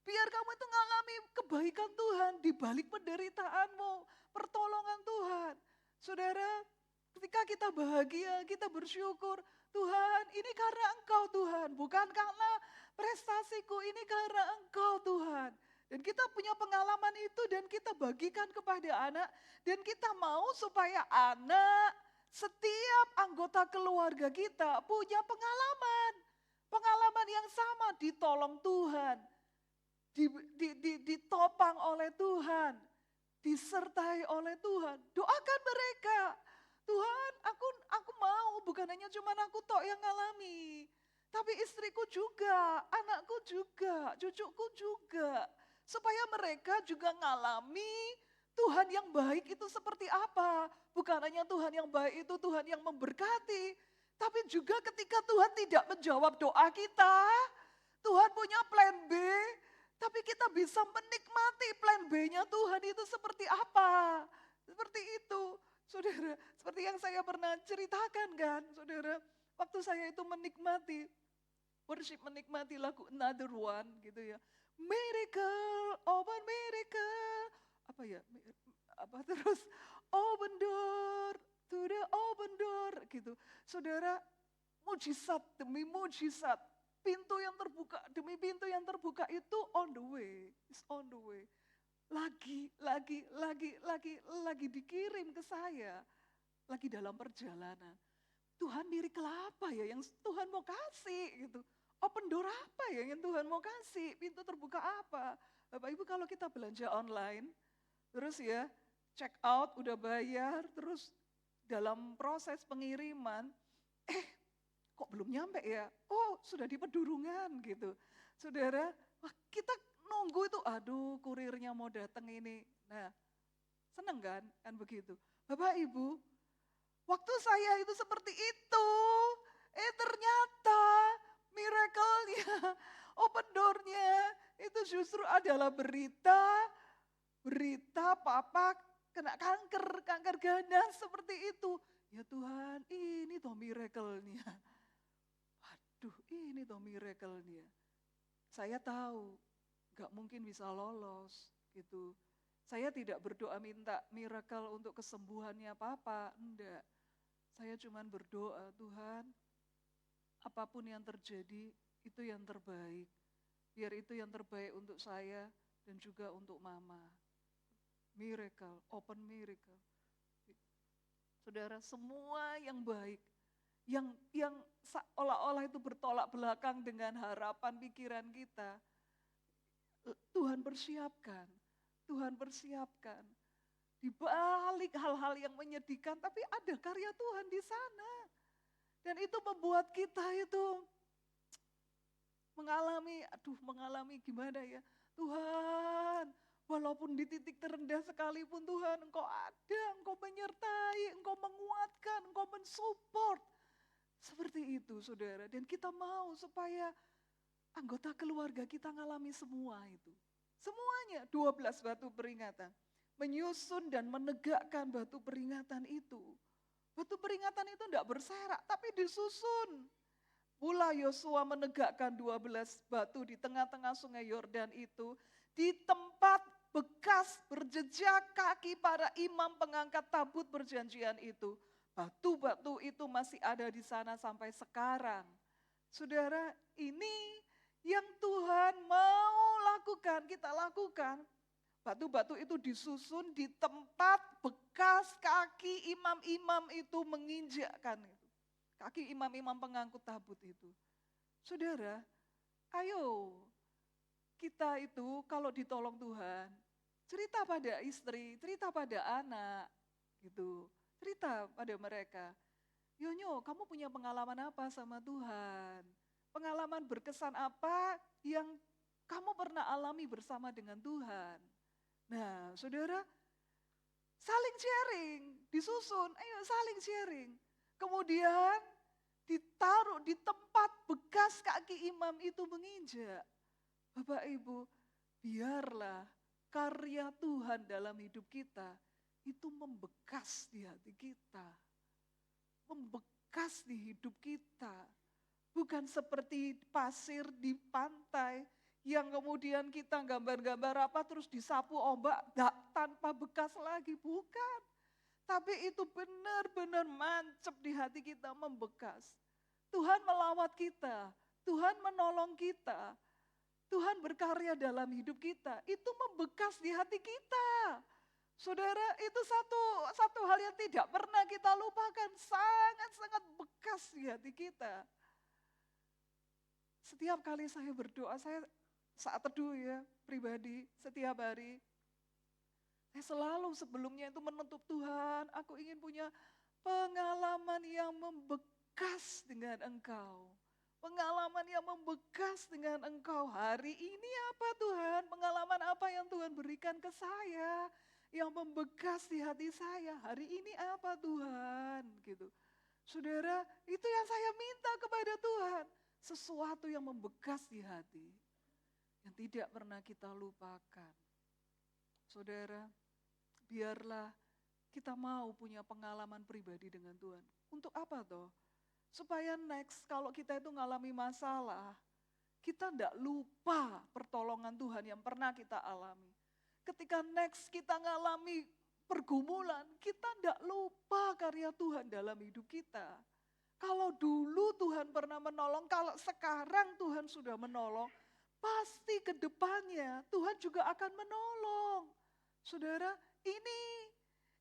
[SPEAKER 6] Biar kamu itu ngalami kebaikan Tuhan di balik penderitaanmu, pertolongan Tuhan. Saudara, ketika kita bahagia, kita bersyukur, Tuhan ini karena Engkau Tuhan, bukan karena prestasiku, ini karena Engkau Tuhan. Dan kita punya pengalaman itu dan kita bagikan kepada anak. Dan kita mau supaya anak, setiap anggota keluarga kita punya pengalaman. Pengalaman yang sama, ditolong Tuhan, ditopang oleh Tuhan, disertai oleh Tuhan. Doakan mereka. Tuhan, aku mau, bukan hanya cuma aku tok yang ngalami. Tapi istriku juga, anakku juga, cucuku juga. Supaya mereka juga ngalami Tuhan yang baik itu seperti apa. Bukan hanya Tuhan yang baik itu Tuhan yang memberkati. Tapi juga ketika Tuhan tidak menjawab doa kita, Tuhan punya plan B. Tapi kita bisa menikmati plan B-nya Tuhan itu seperti apa. Seperti itu. Saudara, seperti yang saya pernah ceritakan kan, saudara. Waktu saya itu menikmati, worship menikmati lagu Another One gitu ya. Miracle, open miracle. Apa ya? Apa terus? Open door, to the open door gitu. Saudara, mujizat demi mujizat. Pintu yang terbuka demi pintu yang terbuka itu on the way. It's on the way. Lagi dikirim ke saya. Lagi dalam perjalanan. Tuhan miracle apa ya yang Tuhan mau kasih gitu. Open door apa ya yang Tuhan mau kasih? Pintu terbuka apa? Bapak Ibu kalau kita belanja online, terus ya check out udah bayar, terus dalam proses pengiriman, kok belum nyampe ya? Oh sudah di pedurungan gitu. Saudara, wah, kita nunggu itu, aduh kurirnya mau datang ini. Nah seneng kan begitu. Bapak Ibu, waktu saya itu seperti itu, ternyata miracle-nya, open door-nya itu justru adalah berita papa kena kanker ganas seperti itu. Ya Tuhan, ini toh miracle-nya. Waduh, ini toh miracle-nya. Saya tahu gak mungkin bisa lolos gitu. Saya tidak berdoa minta miracle untuk kesembuhannya papa, enggak. Saya cuma berdoa, Tuhan, apapun yang terjadi, itu yang terbaik. Biar itu yang terbaik untuk saya dan juga untuk mama. Miracle, open miracle. Saudara, semua yang baik, yang seolah-olah itu bertolak belakang dengan harapan pikiran kita, Tuhan persiapkan. Tuhan persiapkan. Di balik hal-hal yang menyedihkan, tapi ada karya Tuhan di sana. Dan itu membuat kita itu mengalami gimana ya. Tuhan, walaupun di titik terendah sekalipun Tuhan, Engkau ada, Engkau menyertai, Engkau menguatkan, Engkau mensupport. Seperti itu saudara. Dan kita mau supaya anggota keluarga kita ngalami semua itu. Semuanya 12 batu peringatan. Menyusun dan menegakkan batu peringatan itu. Batu peringatan itu tidak berserak tapi disusun. Mula Yosua menegakkan 12 batu di tengah-tengah sungai Yordan itu. Di tempat bekas berjejak kaki para imam pengangkat tabut perjanjian itu. Batu-batu itu masih ada di sana sampai sekarang. Saudara, ini yang Tuhan mau lakukan, kita lakukan. Batu-batu itu disusun di tempat bekas kaki imam-imam itu menginjakkan itu. Kaki imam-imam pengangkut tabut itu. Saudara, ayo kita itu kalau ditolong Tuhan, cerita pada istri, cerita pada anak, gitu. Cerita pada mereka. Yonyo, kamu punya pengalaman apa sama Tuhan? Pengalaman berkesan apa yang kamu pernah alami bersama dengan Tuhan? Nah, saudara, saling sharing, disusun, ayo saling sharing. Kemudian ditaruh di tempat bekas kaki imam itu menginjak. Bapak Ibu, biarlah karya Tuhan dalam hidup kita itu membekas di hati kita. Membekas di hidup kita. Bukan seperti pasir di pantai yang kemudian kita gambar-gambar apa terus disapu ombak tanpa bekas lagi. Bukan. Tapi itu benar-benar mancep di hati kita, membekas. Tuhan melawat kita, Tuhan menolong kita, Tuhan berkarya dalam hidup kita. Itu membekas di hati kita. Saudara, itu satu hal yang tidak pernah kita lupakan. Sangat-sangat bekas di hati kita. Setiap kali saya berdoa, saya saat teduh ya, pribadi, setiap hari. Saya selalu sebelumnya itu menuntut Tuhan, aku ingin punya pengalaman yang membekas dengan Engkau. Pengalaman yang membekas dengan Engkau. Hari ini apa Tuhan? Pengalaman apa yang Tuhan berikan ke saya? Yang membekas di hati saya. Hari ini apa Tuhan? Gitu. Saudara, itu yang saya minta kepada Tuhan. Sesuatu yang membekas di hati. Yang tidak pernah kita lupakan. Saudara, biarlah kita mau punya pengalaman pribadi dengan Tuhan. Untuk apa toh? Supaya next kalau kita itu ngalami masalah, kita tidak lupa pertolongan Tuhan yang pernah kita alami. Ketika next kita ngalami pergumulan, kita tidak lupa karya Tuhan dalam hidup kita. Kalau dulu Tuhan pernah menolong, kalau sekarang Tuhan sudah menolong, pasti ke depannya Tuhan juga akan menolong. Saudara, ini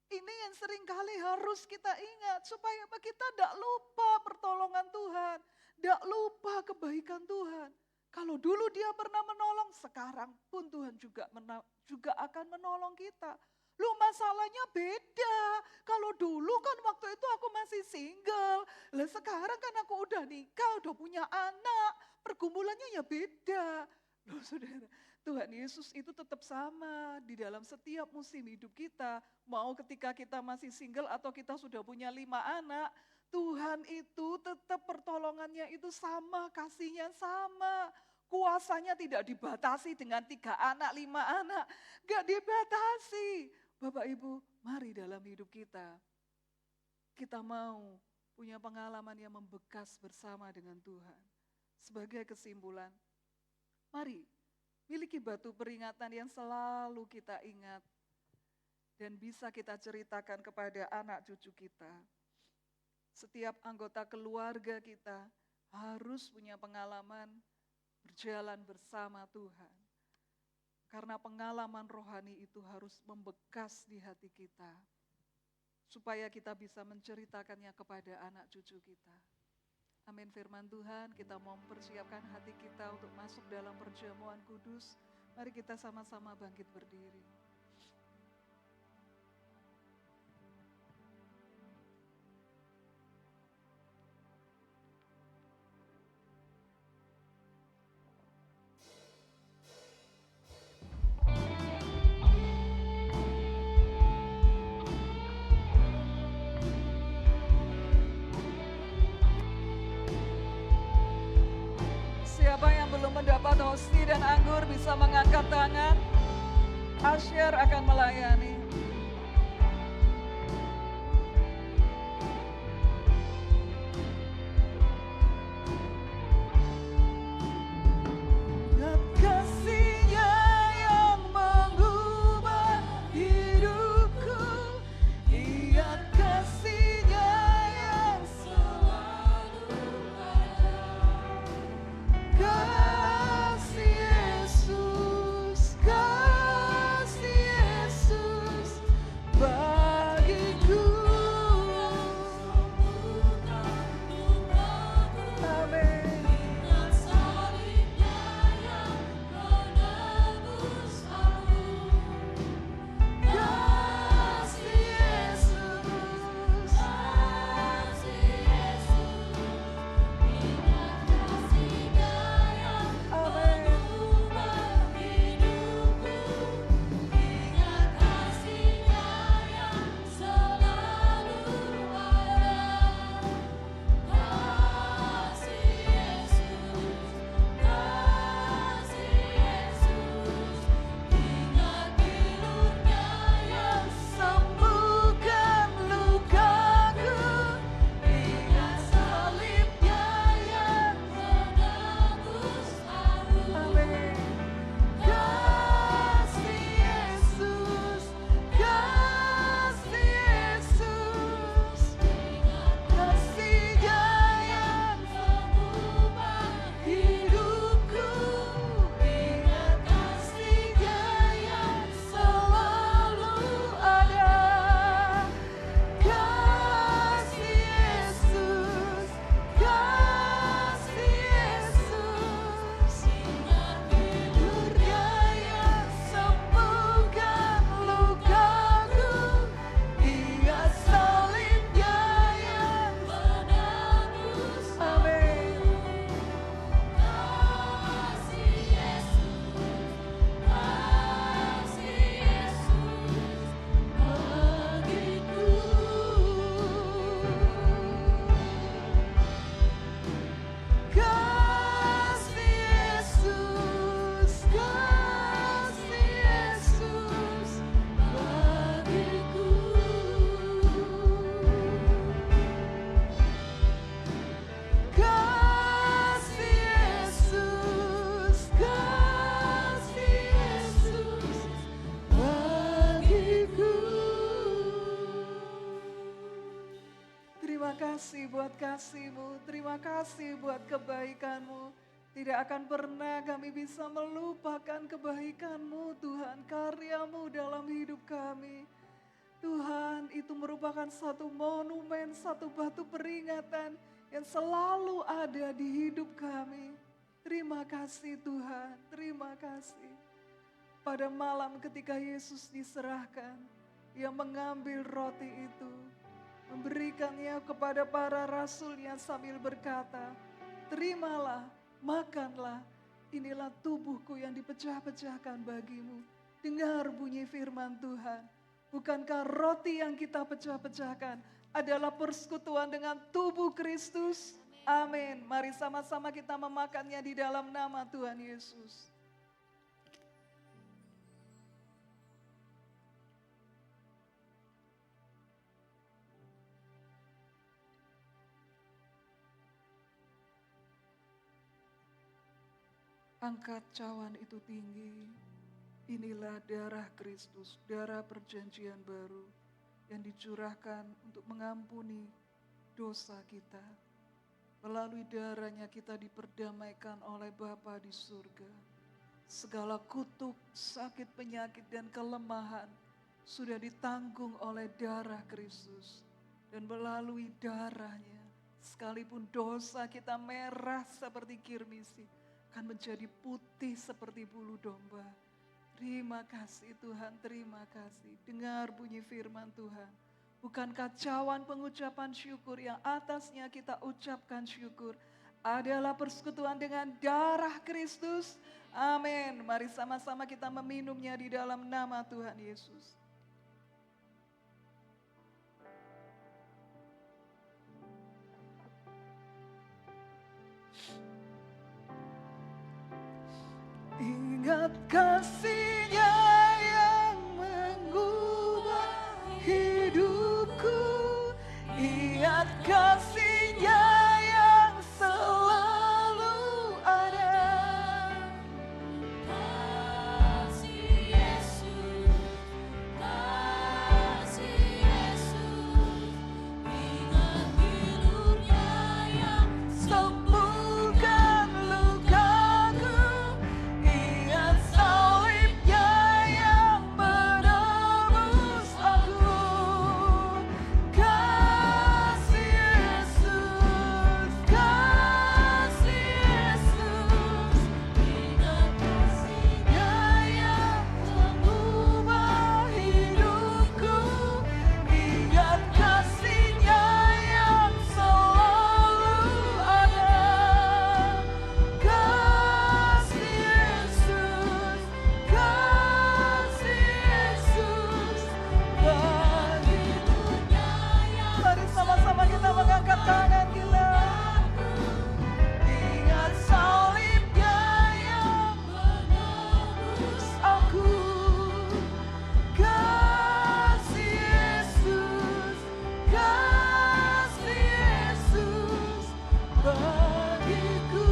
[SPEAKER 6] yang seringkali harus kita ingat supaya kita tidak lupa pertolongan Tuhan, tidak lupa kebaikan Tuhan. Kalau dulu Dia pernah menolong, sekarang pun Tuhan juga akan menolong kita. Loh, masalahnya beda. Kalau dulu kan waktu itu aku masih single, lah sekarang kan aku udah nikah, udah punya anak, pergumulannya ya beda. Loh saudara, Tuhan Yesus itu tetap sama di dalam setiap musim hidup kita. Mau ketika kita masih single atau kita sudah punya 5 anak, Tuhan itu tetap pertolongannya itu sama, kasihnya sama. Kuasanya tidak dibatasi dengan 3 anak, 5 anak. Gak dibatasi. Bapak Ibu, mari dalam hidup kita mau punya pengalaman yang membekas bersama dengan Tuhan. Sebagai kesimpulan, mari miliki batu peringatan yang selalu kita ingat dan bisa kita ceritakan kepada anak cucu kita. Setiap anggota keluarga kita harus punya pengalaman berjalan bersama Tuhan. Karena pengalaman rohani itu harus membekas di hati kita. Supaya kita bisa menceritakannya kepada anak cucu kita. Amin firman Tuhan, kita mau mempersiapkan hati kita untuk masuk dalam perjamuan kudus. Mari kita sama-sama bangkit berdiri. Siapa yang belum mendapat hosti dan anggur bisa mengangkat tangan. Asyir akan melayani. Ingat kasih-Nya yang mengubah hidupku. Ingat kasih-Nya yang selalu ada. Kasih Yesus, kasih Yesus. kasih buat kasih-Mu, terima kasih buat kebaikan-Mu. Tidak akan pernah kami bisa melupakan kebaikan-Mu Tuhan, karya-Mu dalam hidup kami. Tuhan, itu merupakan satu monumen, satu batu peringatan yang selalu ada di hidup kami. Terima kasih Tuhan, terima kasih. Pada malam ketika Yesus diserahkan, Ia mengambil roti itu, memberikannya kepada para rasulnya sambil berkata, terimalah, makanlah, inilah tubuhku yang dipecah-pecahkan bagimu. Dengar bunyi firman Tuhan. Bukankah roti yang kita pecah-pecahkan adalah persekutuan dengan tubuh Kristus? Amin. Mari sama-sama kita memakannya di dalam nama Tuhan Yesus. Angkat cawan itu tinggi. Inilah darah Kristus, darah perjanjian baru yang dicurahkan untuk mengampuni dosa kita. Melalui darahnya kita diperdamaikan oleh Bapa di surga. Segala kutuk, sakit, penyakit, dan kelemahan sudah ditanggung oleh darah Kristus. Dan melalui darahnya, sekalipun dosa kita merah seperti kirmisi, akan menjadi putih seperti bulu domba. Terima kasih Tuhan, terima kasih. Dengar bunyi firman Tuhan. Bukankah cawan pengucapan syukur yang atasnya kita ucapkan syukur adalah persekutuan dengan darah Kristus? Amin. Mari sama-sama kita meminumnya di dalam nama Tuhan Yesus. Ingat kasih-Nya yang mengubah hidupku. Ingat kasih-Nya yang selalu ada. Kasih Yesus, ingat hidupnya yang sembuhkan lukaku. Ingat salibnya yang menebus aku. Kasih Yesus, ingat kasih-Nya yang mengubah hidupku. Ingat kasih-Nya yang selalu ada. Kasih Yesus bagiku. Mari sama-sama kita mengangkat tangan kita. Ingat salibnya yang menebus aku. Kasih Yesus bagiku.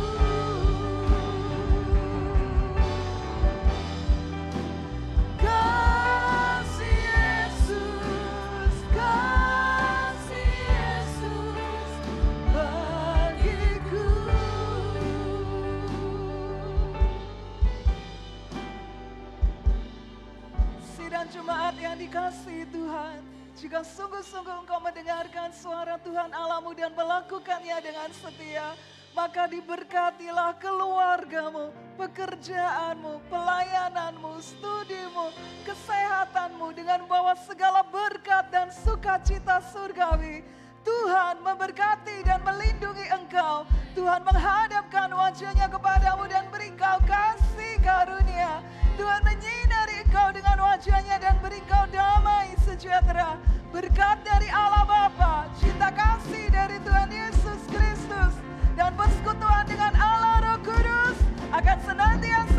[SPEAKER 6] Kasih Yesus bagiku. Sidang jemaat yang dikasihi Tuhan, jika sungguh-sungguh engkau mendengarkan suara Tuhan Allahmu dan melakukannya dengan setia, maka diberkatilah keluargamu, pekerjaanmu, pelayananmu, studimu, kesehatanmu dengan bawa segala berkat dan sukacita surgawi. Tuhan memberkati dan melindungi engkau. Tuhan menghadapkan wajahnya kepadamu dan beri engkau kasih karunia. Tuhan menyinari engkau dengan wajahnya dan beri engkau damai sejahtera. Berkat dari Allah Bapa, cinta kasih dari Tuhan Yesus Kristus, dan persekutuan dengan Allah Roh Kudus akan senantiasa